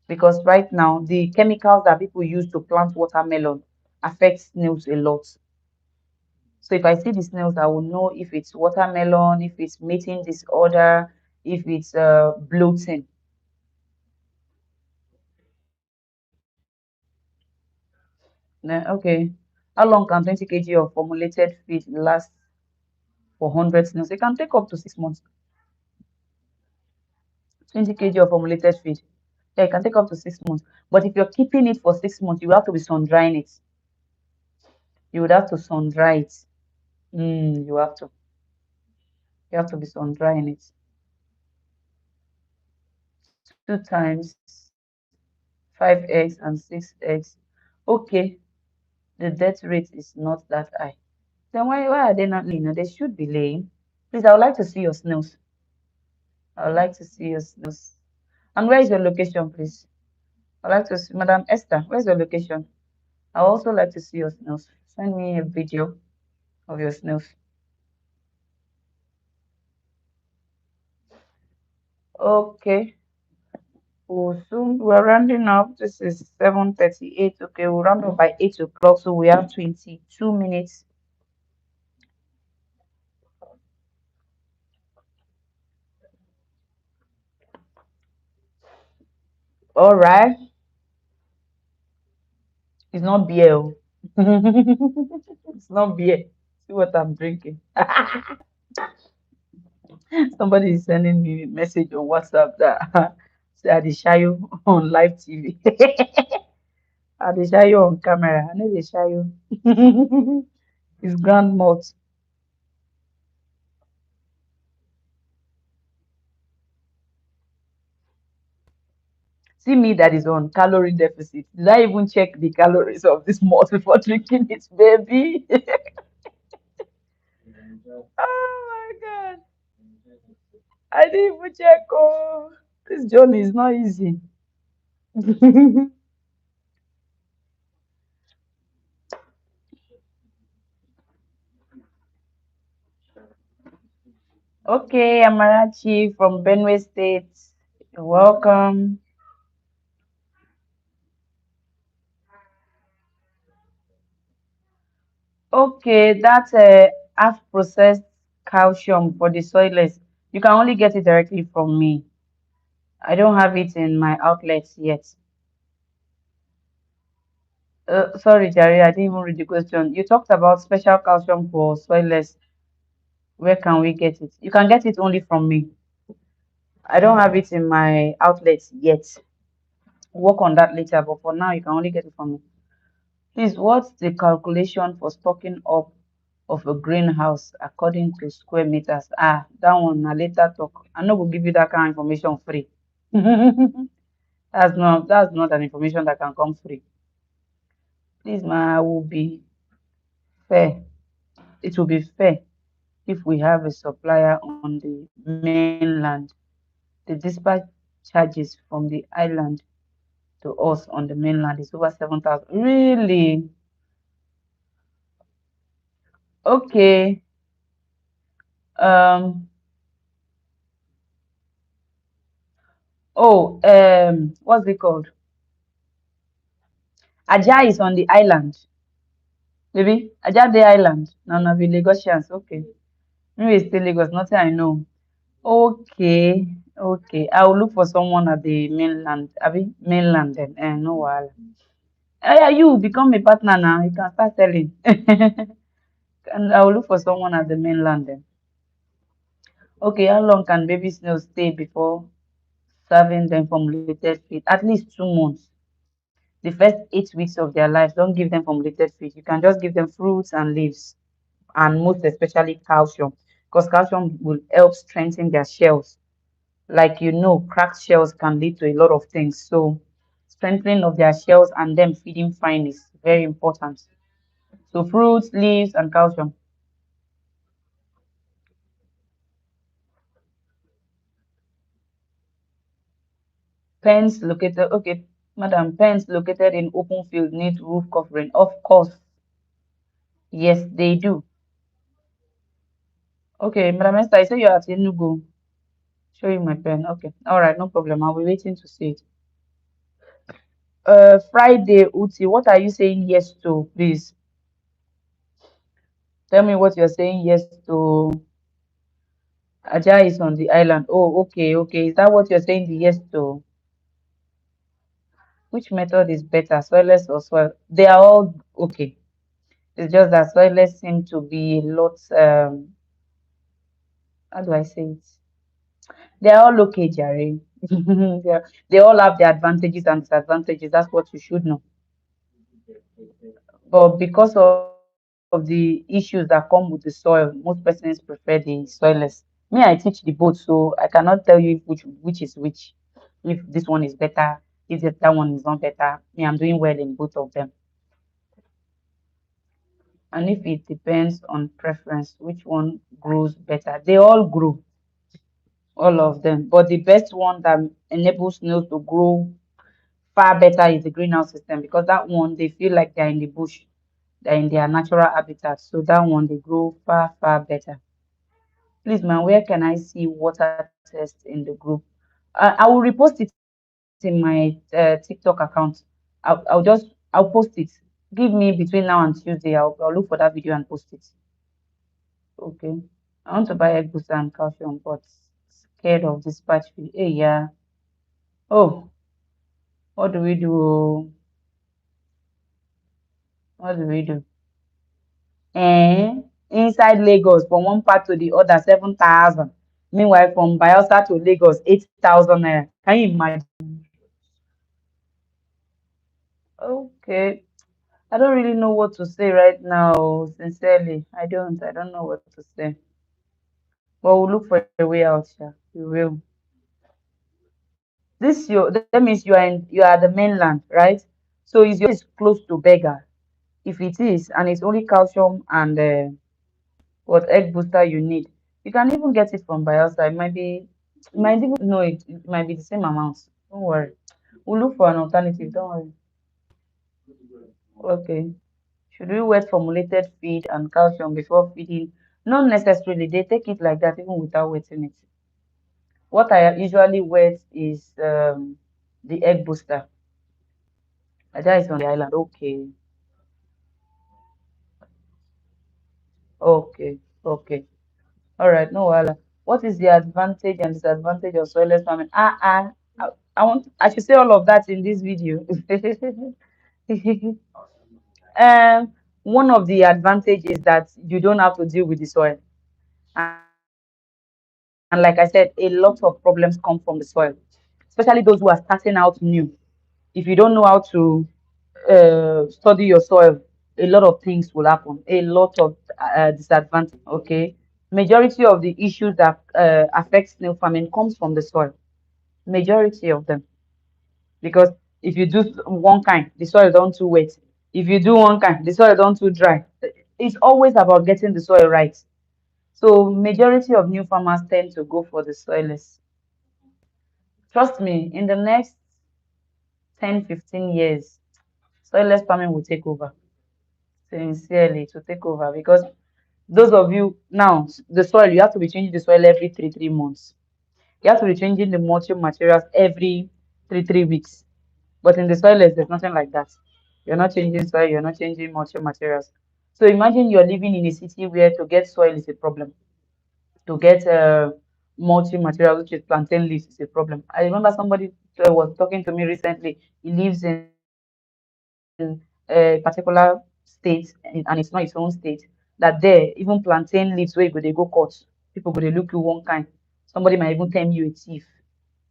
Because right now, the chemicals that people use to plant watermelon affect snails a lot. So if I see the snails, I will know if it's watermelon, if it's mating disorder, if it's bloating. Okay. How long can 20 kg of formulated feed last for 100 snails? It can take up to 6 months. 20 kg of formulated feed. Yeah, it can take up to 6 months. But if you're keeping it for 6 months, you have to be sun drying it. You would have to sun dry it. You have to. You have to be sun drying it 2 times, 5 eggs and 6 eggs. Okay, the death rate is not that high. Then why are they not laying? They should be laying. Please, I would like to see your snails. I would like to see your snails. And where is your location, please? I'd like to see Madam Esther. Where's your location? I would also like to see your snails. Send me a video of your snails. Okay. We're rounding up. This is 7:38. Okay, we'll round up by 8 o'clock. So we have 22 minutes. All right. It's not beer. Oh. It's not beer. See what I'm drinking. Somebody is sending me a message on WhatsApp that say I dey shy you on live TV. I dey shy you on camera. I know they shy you. It's grand malt. See me that is on calorie deficit. Did I even check the calories of this malt before drinking it, baby? Oh my god. I didn't even check. Oh, this journey is not easy. Okay, Amarachi from Benue State. You're welcome. Okay, that's a half processed calcium for the soilless. You can only get it directly from me. I don't have it in my outlets yet. Sorry, Jerry, I didn't even read the question. You talked about special calcium for soilless. Where can we get it? You can get it only from me. I don't have it in my outlets yet. Work on that later, but for now, you can only get it from me. Please, what's the calculation for stocking up of a greenhouse according to square meters? Ah, that one, na later talk. I no go give you that kind of information free. That's not an information that can come free. Please, ma, I will be fair. It will be fair if we have a supplier on the mainland. The dispatch charges from the island to us on the mainland is over 7,000. Really? Okay. Um. Oh. What's it called? Aja is on the island. Maybe Aja the island. No, no, be Lagosians. Okay. Maybe it's still Lagos. Nothing I know. Okay. Okay. I will look for someone at the mainland. Abi mainland then. No wahala. Yeah, you become a partner now. You can start selling. And I will look for someone at the mainland then. Okay, how long can baby snails stay before serving them formulated feed? At least 2 months. The first 8 weeks of their life, don't give them formulated feed. You can just give them fruits and leaves, and most especially calcium, because calcium will help strengthen their shells. Like cracked shells can lead to a lot of things. So, strengthening of their shells and them feeding fine is very important. So, fruits, leaves, and calcium. Pens located, okay, madam, pens located in open field need roof covering. Of course, yes, they do. Okay, Madam Esther, I say you're at Enugu. Show you my pen. Okay, all right, no problem. I'll be waiting to see it. Friday, Uti, what are you saying yes to, please? Tell me what you're saying yes to. Aja is on the island. Oh, okay, okay. Is that what you're saying the yes to? Which method is better, soilless or soil? They are all okay. It's just that soilless seem to be lots. How do I say it? They're all okay, Jerry. They all have their advantages and disadvantages. That's what you should know. But because of the issues that come with the soil, most persons prefer the soilless. Me, I teach the both, so I cannot tell you which is which. If this one is better, if that one is not better. Me, I'm doing well in both of them. And if it depends on preference, which one grows better? They all grow, all of them. But the best one that enables snails to grow far better is the greenhouse system because that one they feel like they're in the bush. They're in their natural habitat. So that one they grow far, far better. Please, man, where can I see water test in the group? I will repost it in my TikTok account. I'll post it. Give me between now and Tuesday. I'll look for that video and post it. Okay. I want to buy egg booster and calcium, but scared of this patch fee. Hey, yeah. Oh, what do we do? What do we do? Inside Lagos from one part to the other, 7,000. Meanwhile, from Bayelsa to Lagos, 8,000 naira. Can you imagine? Okay. I don't really know what to say right now. Sincerely, I don't. I don't know what to say. But we'll look for a way out. Yeah, we will. That means you are the mainland, right? So is your place close to Beggar? If it is, and it's only calcium and what egg booster you need, you can even get it from Bielsa. It might even no, it might be the same amount. Don't worry. We'll look for an alternative. Don't worry. Okay. Should we wet formulated feed and calcium before feeding? Not necessarily. They take it like that even without wetting it. What I usually wet is the egg booster. That is on the island. Okay. Okay. Okay. All right. No wahala. What is the advantage and disadvantage of soilless farming? I should say all of that in this video. One of the advantage is that you don't have to deal with the soil. And like I said, a lot of problems come from the soil, especially those who are starting out new. If you don't know how to study your soil, a lot of things will happen, a lot of disadvantage. Okay, majority of the issues that affect snail farming comes from the soil. Majority of them, because if you do one kind, the soil don't too wet. If you do one kind, the soil don't too dry. It's always about getting the soil right. So majority of new farmers tend to go for the soilless. Trust me, in the next 10, 15 years, soilless farming will take over. Sincerely, to take over, because those of you now, the soil, you have to be changing the soil every 3 months. You have to be changing the mulching materials every 3 weeks. But in the soilless, there's nothing like that. You're not changing soil, you're not changing mulching materials. So imagine you're living in a city where to get soil is a problem. To get mulching material, which is plantain leaves, is a problem. I remember somebody was talking to me recently. He lives in a particular state, and it's not his own state. That there, even plantain leaves where they go cut, people go they look you one kind. Somebody might even term you a thief.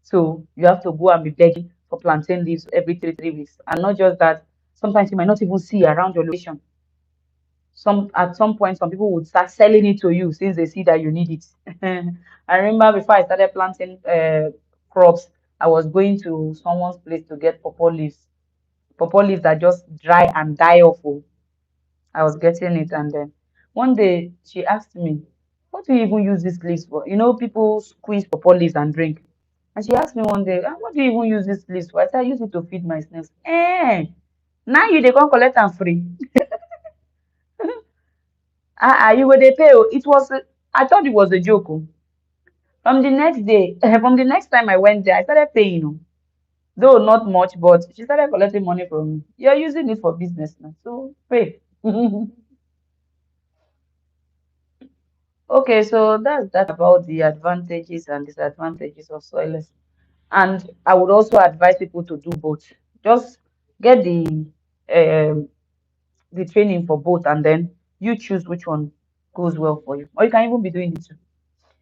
So you have to go and be begging for plantain leaves every 3 weeks. And not just that, sometimes you might not even see around your location. At some point some people would start selling it to you since they see that you need it. I remember before I started planting crops, I was going to someone's place to get pawpaw leaves that just dry and die off. Oh. I was getting it, and then one day she asked me, what do you even use these leaves for? People squeeze pawpaw leaves and drink. And she asked me one day, what do you even use these leaves for? I said, I use it to feed my snails. Now you they come collect and free. You go dey pay. Oh. I thought it was a joke. Oh. From the next day, from the next time I went there, I started paying. Oh. Though not much, but she started collecting money from me. You're using it for business now, so pay. Okay, so that's that about the advantages and disadvantages of soilless. And I would also advise people to do both. Just get um, the training for both, and then you choose which one goes well for you. Or you can even be doing it too.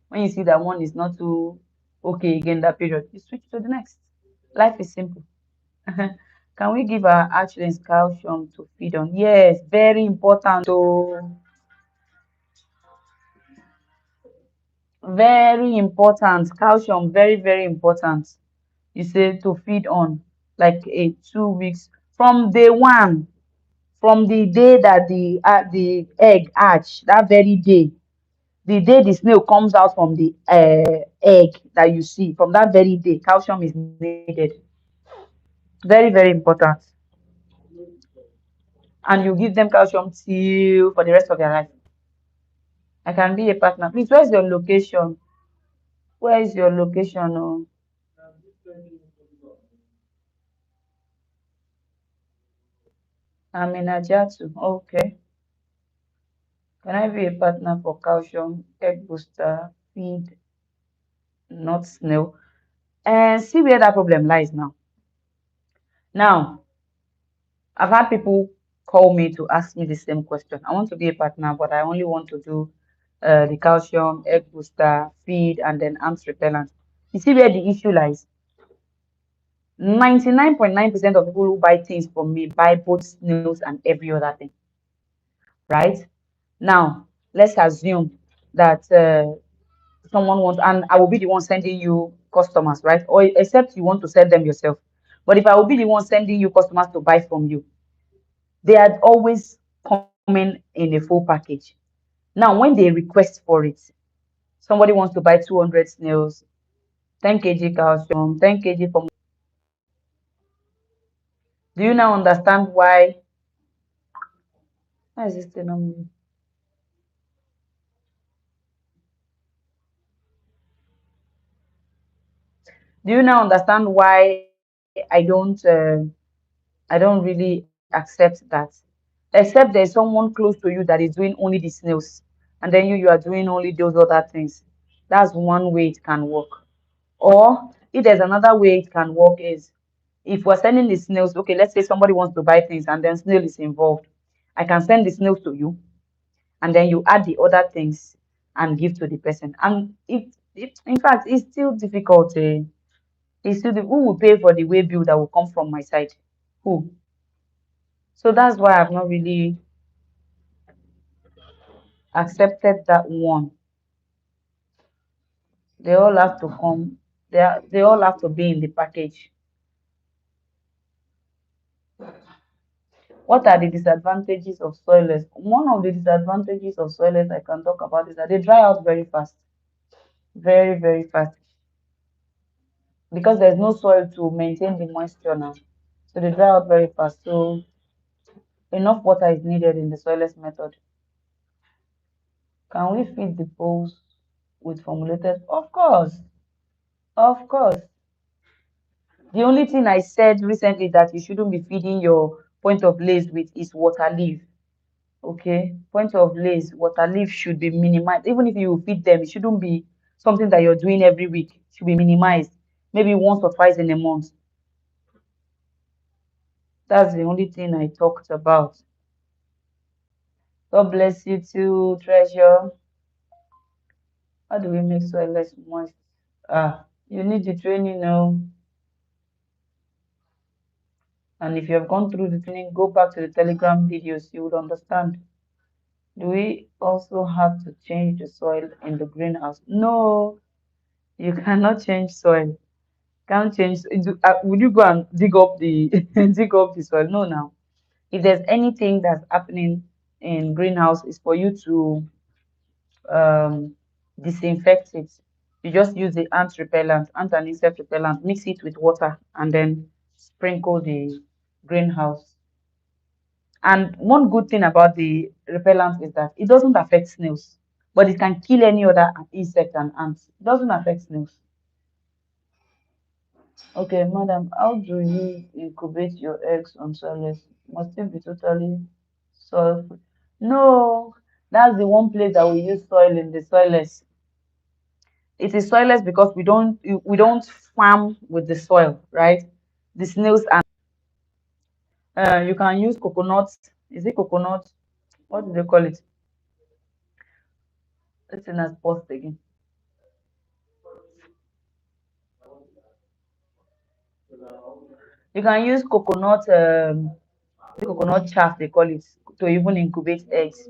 When you see that one is not too okay again that period, you switch to the next. Life is simple. Can we give our hatchlings calcium to feed on? Yes, very important. Oh, very important. Calcium, very, very important. You say to feed on like 2 weeks from day one, from the day that the egg hatch, that very day, the day the snail comes out from the egg that you see, from that very day, calcium is needed. Very, very important. and you give them calcium till for the rest of their life. I can be a partner. Please, where's your location? Where is your location? Oh, I'm in Ajatu. Okay. Can I be a partner for calcium, egg booster, feed, not snail? And see where that problem lies now. Now, I've had people call me to ask me the same question. I want to be a partner, but I only want to do the calcium, egg booster, feed, and then ants repellent. You see where the issue lies? 99.9% of people who buy things from me buy both snails and every other thing, right? Now, let's assume that someone wants, and I will be the one sending you customers, right? Or except you want to sell them yourself. But if I will be the one sending you customers to buy from you, they are always coming in a full package. Now, when they request for it, somebody wants to buy 200 snails, 10 kg calcium, 10 kg for. Do you now understand why? Why is this thing on me? Do you now understand why I don't really accept that? Except there's someone close to you that is doing only the snails, and then you are doing only those other things. That's one way it can work. Or if there's another way it can work is if we're sending the snails, okay, let's say somebody wants to buy things and then snail is involved. I can send the snails to you and then you add the other things and give to the person. And if in fact it's still difficult. It's still who will pay for the way bill that will come from my side? Who? So that's why I've not really accepted that one. They all have to come. They all have to be in the package. What are the disadvantages of soilless? One of the disadvantages of soilless I can talk about is that they dry out very fast, very, very fast, because there's no soil to maintain the moisture now. So they dry out very fast. So enough water is needed in the soilless method. Can we feed the poles with formulated? Of course, of course. The only thing I said recently that you shouldn't be feeding your point of lace with is water leaf. Okay, point of lace, water leaf should be minimized. Even if you feed them, it shouldn't be something that you're doing every week. It should be minimized, maybe once or twice in a month. That's the only thing I talked about. God bless you too, treasure. How do we make soil less moist? You need the training now. And if you have gone through the training, go back to the Telegram videos, you would understand. Do we also have to change the soil in the greenhouse? No, you cannot change soil. Can't change. Would you go and dig up the dig up the soil? No, now. If there's anything that's happening in greenhouse, is for you to um, disinfect it. You just use the ant repellent, ant and insect repellent, mix it with water, and then sprinkle the greenhouse. And one good thing about the repellent is that it doesn't affect snails, but it can kill any other insect and ants. It doesn't affect snails. Okay, madam, how do you incubate your eggs on soilless? Must it be totally soil free? No, that's the one place that we use soil in the soilless. It is soilless because we don't farm with the soil, right? The snails and you can use coconut. Is it coconut? What do they call it? This thing has paused again. You can use coconut chaff they call it, to even incubate eggs.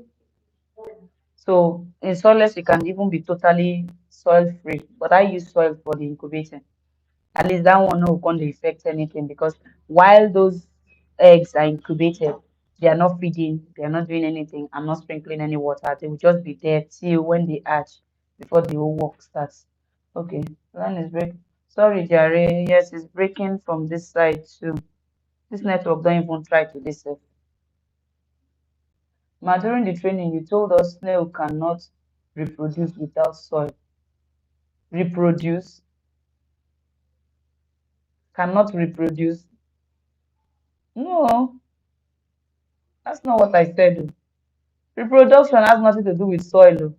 So in soilless, it can even be totally soil free. But I use soil for the incubating. At least that one no going to affect anything because while those eggs are incubated, they are not feeding, they are not doing anything. I'm not sprinkling any water. They will just be there till when they hatch before the whole work starts. Okay, line is break. Sorry, Jare. Yes, it's breaking from this side too. This network don't even try to this. Ma, during the training, you told us snail cannot reproduce without soil. Reproduce, cannot reproduce. No, that's not what I said. Oh. Reproduction has nothing to do with soil. Oh.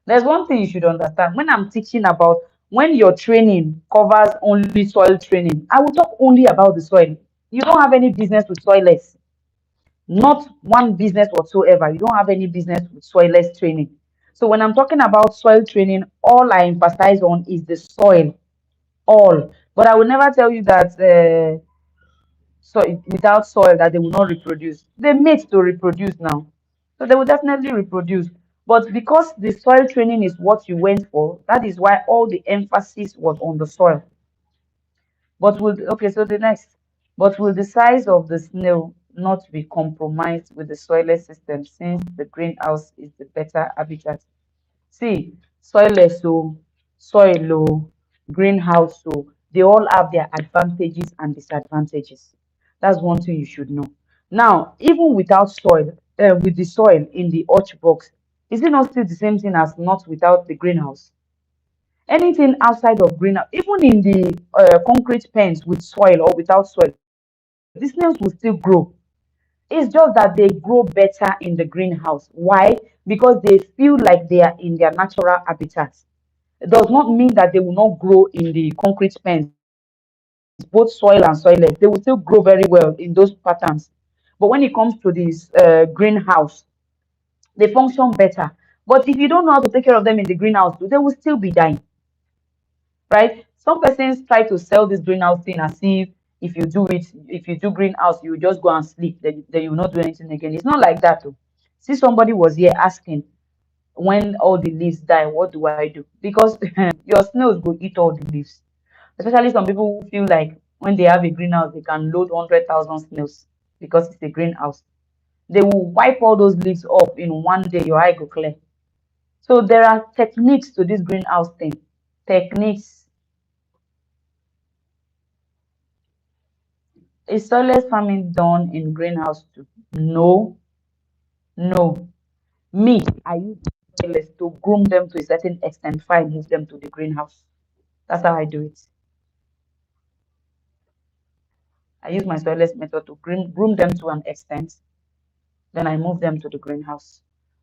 There's one thing you should understand. When I'm teaching about when your training covers only soil training, I will talk only about the soil. You don't have any business with soilless. Not one business whatsoever. You don't have any business with soilless training. So when I'm talking about soil training, all I emphasize on is the soil. All. But I will never tell you that so without soil that they will not reproduce. They mate to reproduce now. So they will definitely reproduce. But because the soil training is what you went for, that is why all the emphasis was on the soil. But will okay, so the next, but will the size of the snail not be compromised with the soilless system since the greenhouse is the better habitat? See, soilless, so soil, oh, greenhouse, so they all have their advantages and disadvantages. That's one thing you should know. Now, even without soil, with the soil in the orch box, is it not still the same thing as not without the greenhouse? Anything outside of greenhouse, even in the concrete pens with soil or without soil, the snails will still grow. It's just that they grow better in the greenhouse. Why? Because they feel like they are in their natural habitat. It does not mean that they will not grow in the concrete pens, both soil and soilless. They will still grow very well in those patterns. But when it comes to this greenhouse, they function better. But if you don't know how to take care of them in the greenhouse, they will still be dying, right? Some persons try to sell this greenhouse thing as if you do it, if you do greenhouse, you just go and sleep, then you will not do anything again. It's not like that. Oh. See, somebody was here asking, when all the leaves die, what do I do? Because your snails will eat all the leaves. Especially some people who feel like when they have a greenhouse, they can load 100,000 snails because it's a greenhouse. They will wipe all those leaves off in one day, your eye go clear. So there are techniques to this greenhouse thing. Techniques. Is soilless farming done in greenhouse too? No, no. Me, I use soilless to groom them to a certain extent before I move them to the greenhouse. That's how I do it. I use my soilless method to groom them to an extent, then I move them to the greenhouse.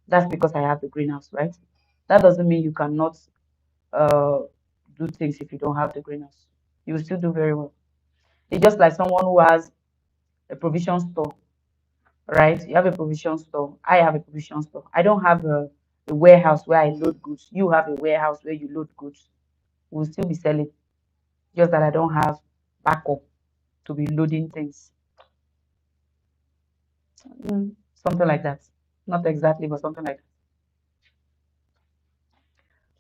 That's because I have the greenhouse, right? That doesn't mean you cannot uh, do things if you don't have the greenhouse. You will still do very well. It's just like someone who has a provision store, right? You have a provision store. I have a provision store. I don't have a warehouse where I load goods. You have a warehouse where you load goods. We'll still be selling. Just that I don't have backup to be loading things. Something like that. Not exactly, but something like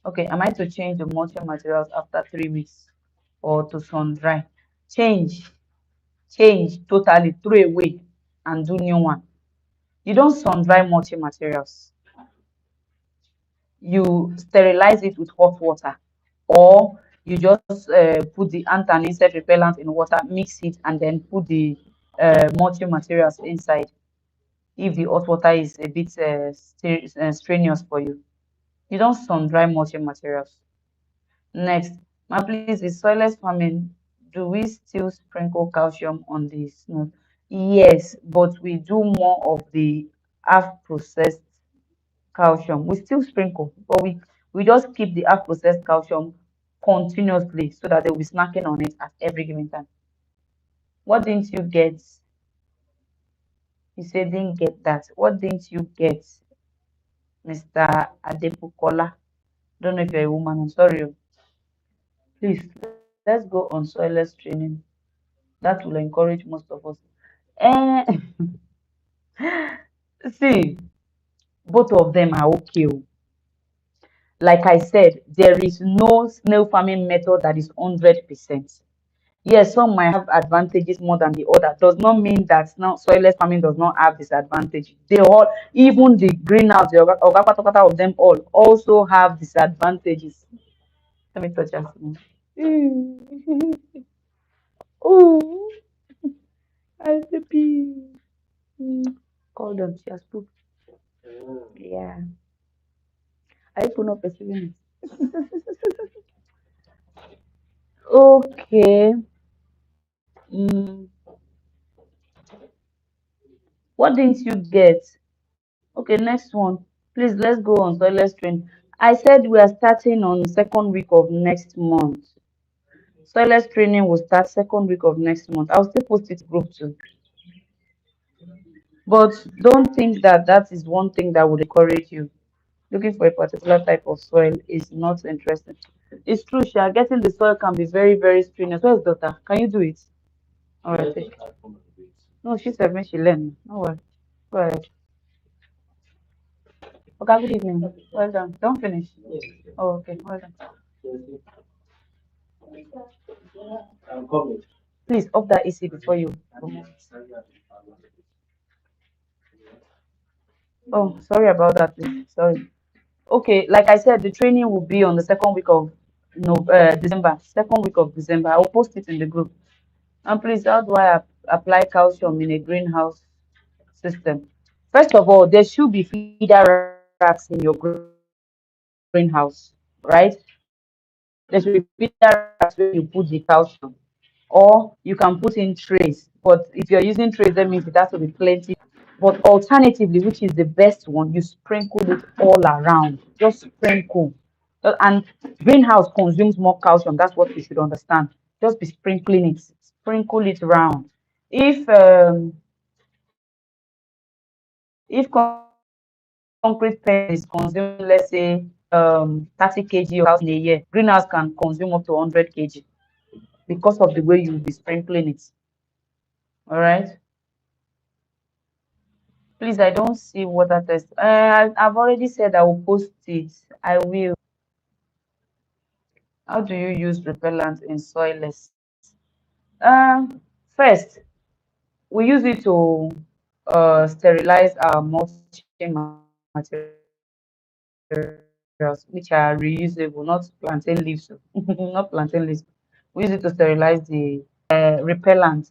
that. Okay, am I to change the mulching materials after 3 weeks or to sun dry? Change, change totally, throw away and do new one. You don't sun dry mulching materials. You sterilize it with hot water, or you just put the ant and insect repellent in water, mix it, and then put the mulching materials inside. If the hot water is a bit strenuous for you, you don't sun dry mulching materials. Next, ma, please, is soilless farming, do we still sprinkle calcium on the snow? Yes, but we do more of the half processed calcium. We still sprinkle, but we just keep the half processed calcium continuously so that they'll be snacking on it at every given time. What didn't you get? You said didn't get that. What didn't you get, Mr. Adebukola? Don't know if you're a woman. I'm sorry. Oh. Please, let's go on soilless training. That will encourage most of us. Eh, see, both of them are okay. Oh. Like I said, there is no snail farming method that is 100%. Yes, some might have advantages more than the other. Does not mean that now soilless farming does not have disadvantage. They all, even the greenhouse, the oga of them all also have disadvantages. Let me touch that. Oh, I happy. Hold on, she has put. Yeah. I could not perceiving it. Okay. Mm, what didn't you get? Okay, next one. Please, let's go on. So let's train. I said we are starting on second week of next month. Soilless training will start second week of next month. I'll still post it group too. But don't think that that is one thing that would encourage you. Looking for a particular type of soil is not interesting. It's true, Sha. Getting the soil can be very, very strenuous. Where's daughter? Can you do it? All right. Take. No, she said when she learn. No worry. Go ahead. Okay, good evening. Well done. Don't finish. Oh, okay. Well done. Please off that AC before you remove it. Oh, sorry about that. Please. Sorry. Okay, like I said, the training will be on the second week of December. Second week of December. I will post it in the group. And please, how do I apply calcium in a greenhouse system? First of all, there should be feeder racks in your greenhouse, right? There should be feeder racks where you put the calcium, or you can put in trays. But if you're using trays, that means it has to be plenty. But alternatively, which is the best one, you sprinkle it all around. Just sprinkle. And greenhouse consumes more calcium. That's what you should understand. Just be sprinkling it. Sprinkle it around. If concrete pen is consuming, let's say, 30 kg of calcium in a year, greenhouse can consume up to 100 kg because of the way you'll be sprinkling it. All right. Please, I don't see water test. I've already said I will post it. I will. How do you use repellent in soilless? First, we use it to sterilize our mulching materials, which are reusable, not plantain leaves, not plantain leaves. We use it to sterilize the repellent.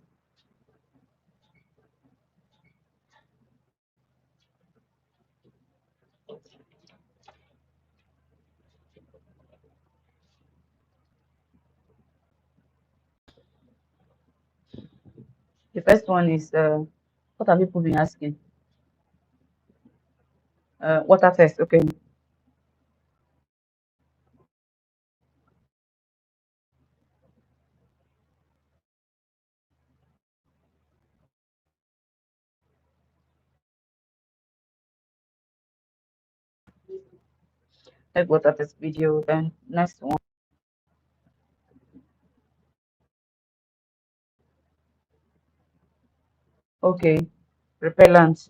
The first one is what have people been asking? Water test. Okay. Like water test video. Then next one. Okay. Repellent.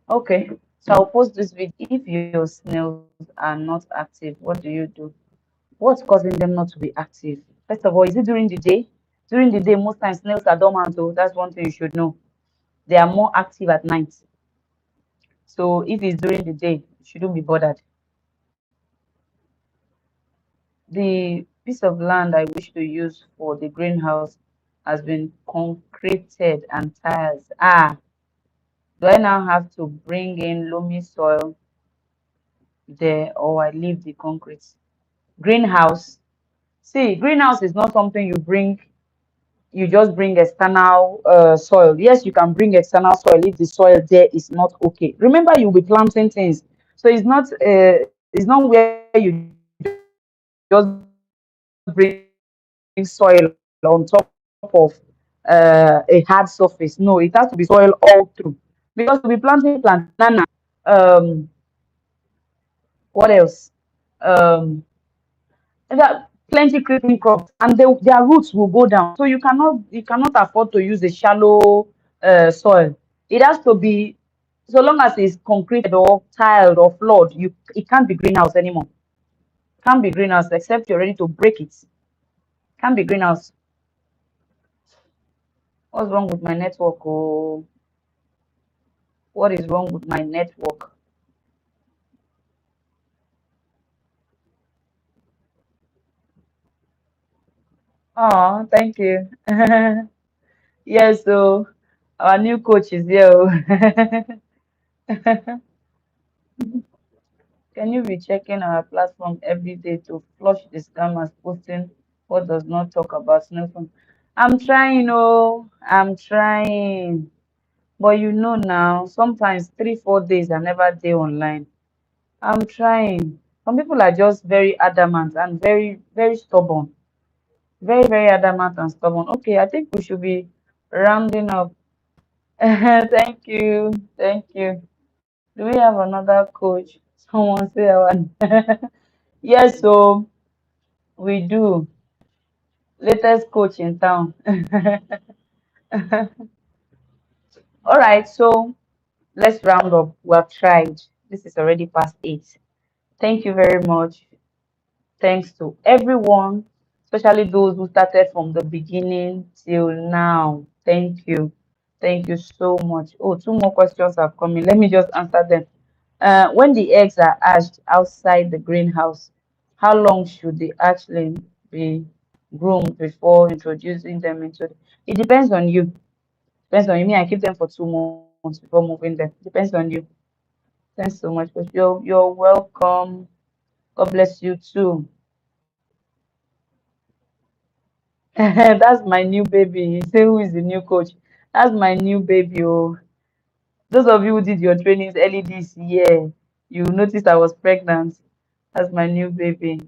Okay. So I'll post this video. If your snails are not active, what do you do? What's causing them not to be active? First of all, is it during the day? During the day, most times snails are dormant, so that's one thing you should know. They are more active at night. So if it's during the day, you shouldn't be bothered. The piece of land I wish to use for the greenhouse has been concreted and tiles. Do I now have to bring in loamy soil there or I leave the concrete? Greenhouse. See, greenhouse is not something you just bring external soil. Yes, you can bring external soil if the soil there is not okay. Remember, you'll be planting things, so it's not where you just bring soil on top of a hard surface. No, it has to be soil all through because you'll be planting banana. Um, what else? Um, there are plenty creeping crops, and their roots will go down. So you cannot afford to use a shallow soil. It has to be, so long as it's concrete or tiled or floored, it can't be greenhouse anymore. Can't be greenhouse except you're ready to break it. Can't be greenhouse. What's wrong with my network? Oh, what is wrong with my network? Oh, thank you. Yes, so our new coach is here. Oh. Can you be checking our platform every day to flush the scammers posting what does not talk about snail phone? I'm trying, oh, I'm trying. But you know now, sometimes 3, 4 days I never day online. I'm trying. Some people are just very adamant and very, very stubborn. Very, very adamant and stubborn. Okay, I think we should be rounding up. Thank you. Thank you. Do we have another coach? Someone say our yes, so we do. Latest coach in town. All right, so let's round up. We have tried. This is already past 8. Thank you very much. Thanks to everyone, especially those who started from the beginning till now. Thank you. Thank you so much. Oh, two more questions have come in. Let me just answer them. When the eggs are hatched outside the greenhouse, how long should the hatchling be groomed before introducing them into the... It depends on you. Depends on you. Me, I keep them for 2 months before moving them. Depends on you. Thanks so much. But you're welcome. God bless you too. That's my new baby. You say who is the new coach? That's my new baby. Oh, those of you who did your trainings early this year, you noticed I was pregnant. That's my new baby.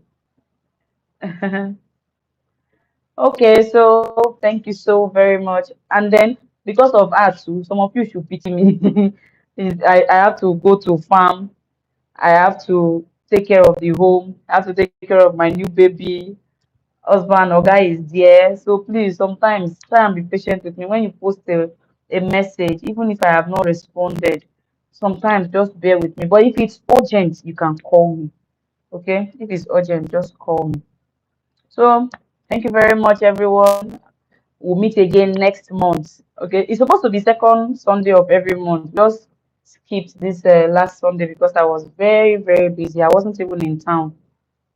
Okay, so thank you so very much. And then because of that too, some of you should pity me. I have to go to farm. I have to take care of the home. I have to take care of my new baby. Husband or guy is there. So please, sometimes try and be patient with me. When you post a message, even if I have not responded, sometimes just bear with me. But if it's urgent, you can call me. Okay? If it's urgent, just call me. So thank you very much, everyone. We'll meet again next month. Okay? It's supposed to be second Sunday of every month. Just skipped this last Sunday because I was very, very busy. I wasn't even in town,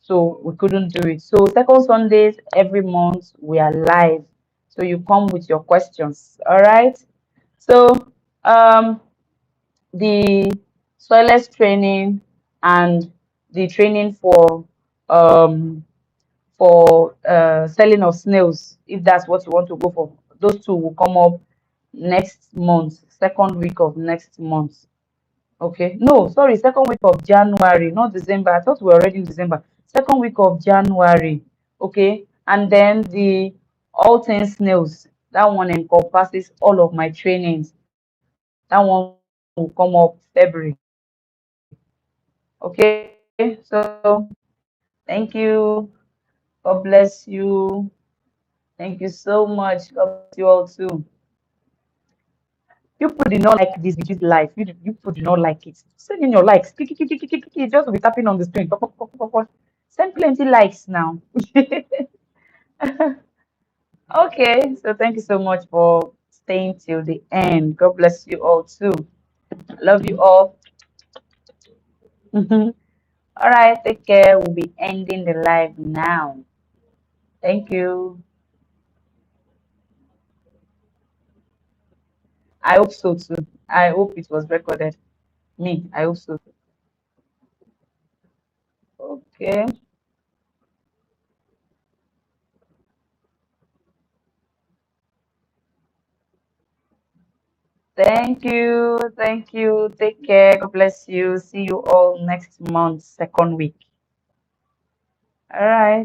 so we couldn't do it. So second Sundays every month we are live. So you come with your questions. All right. So um the soilless training and the training um selling of snails, if that's what you want to go for, those two will come up next month, second week of next month. Okay. No, sorry, second week of January, not December. I thought we were already in December. Second week of January. Okay. And then the all things snails, that one encompasses all of my trainings. That one will come up February. Okay. So thank you. God bless you. Thank you so much. God bless you all too. You people did not like this video life. You people did not like it. Send in your likes. Just to be tapping on the screen. Pop, pop, pop, pop, pop. Send plenty likes now. Okay, so thank you so much for staying till the end. God bless you all too. Love you all. All right, take care. We'll be ending the live now. Thank you. I hope so too. I hope it was recorded. Me, I hope so. Okay. Thank you. Thank you. Take care. God bless you. See you all next month, second week. All right.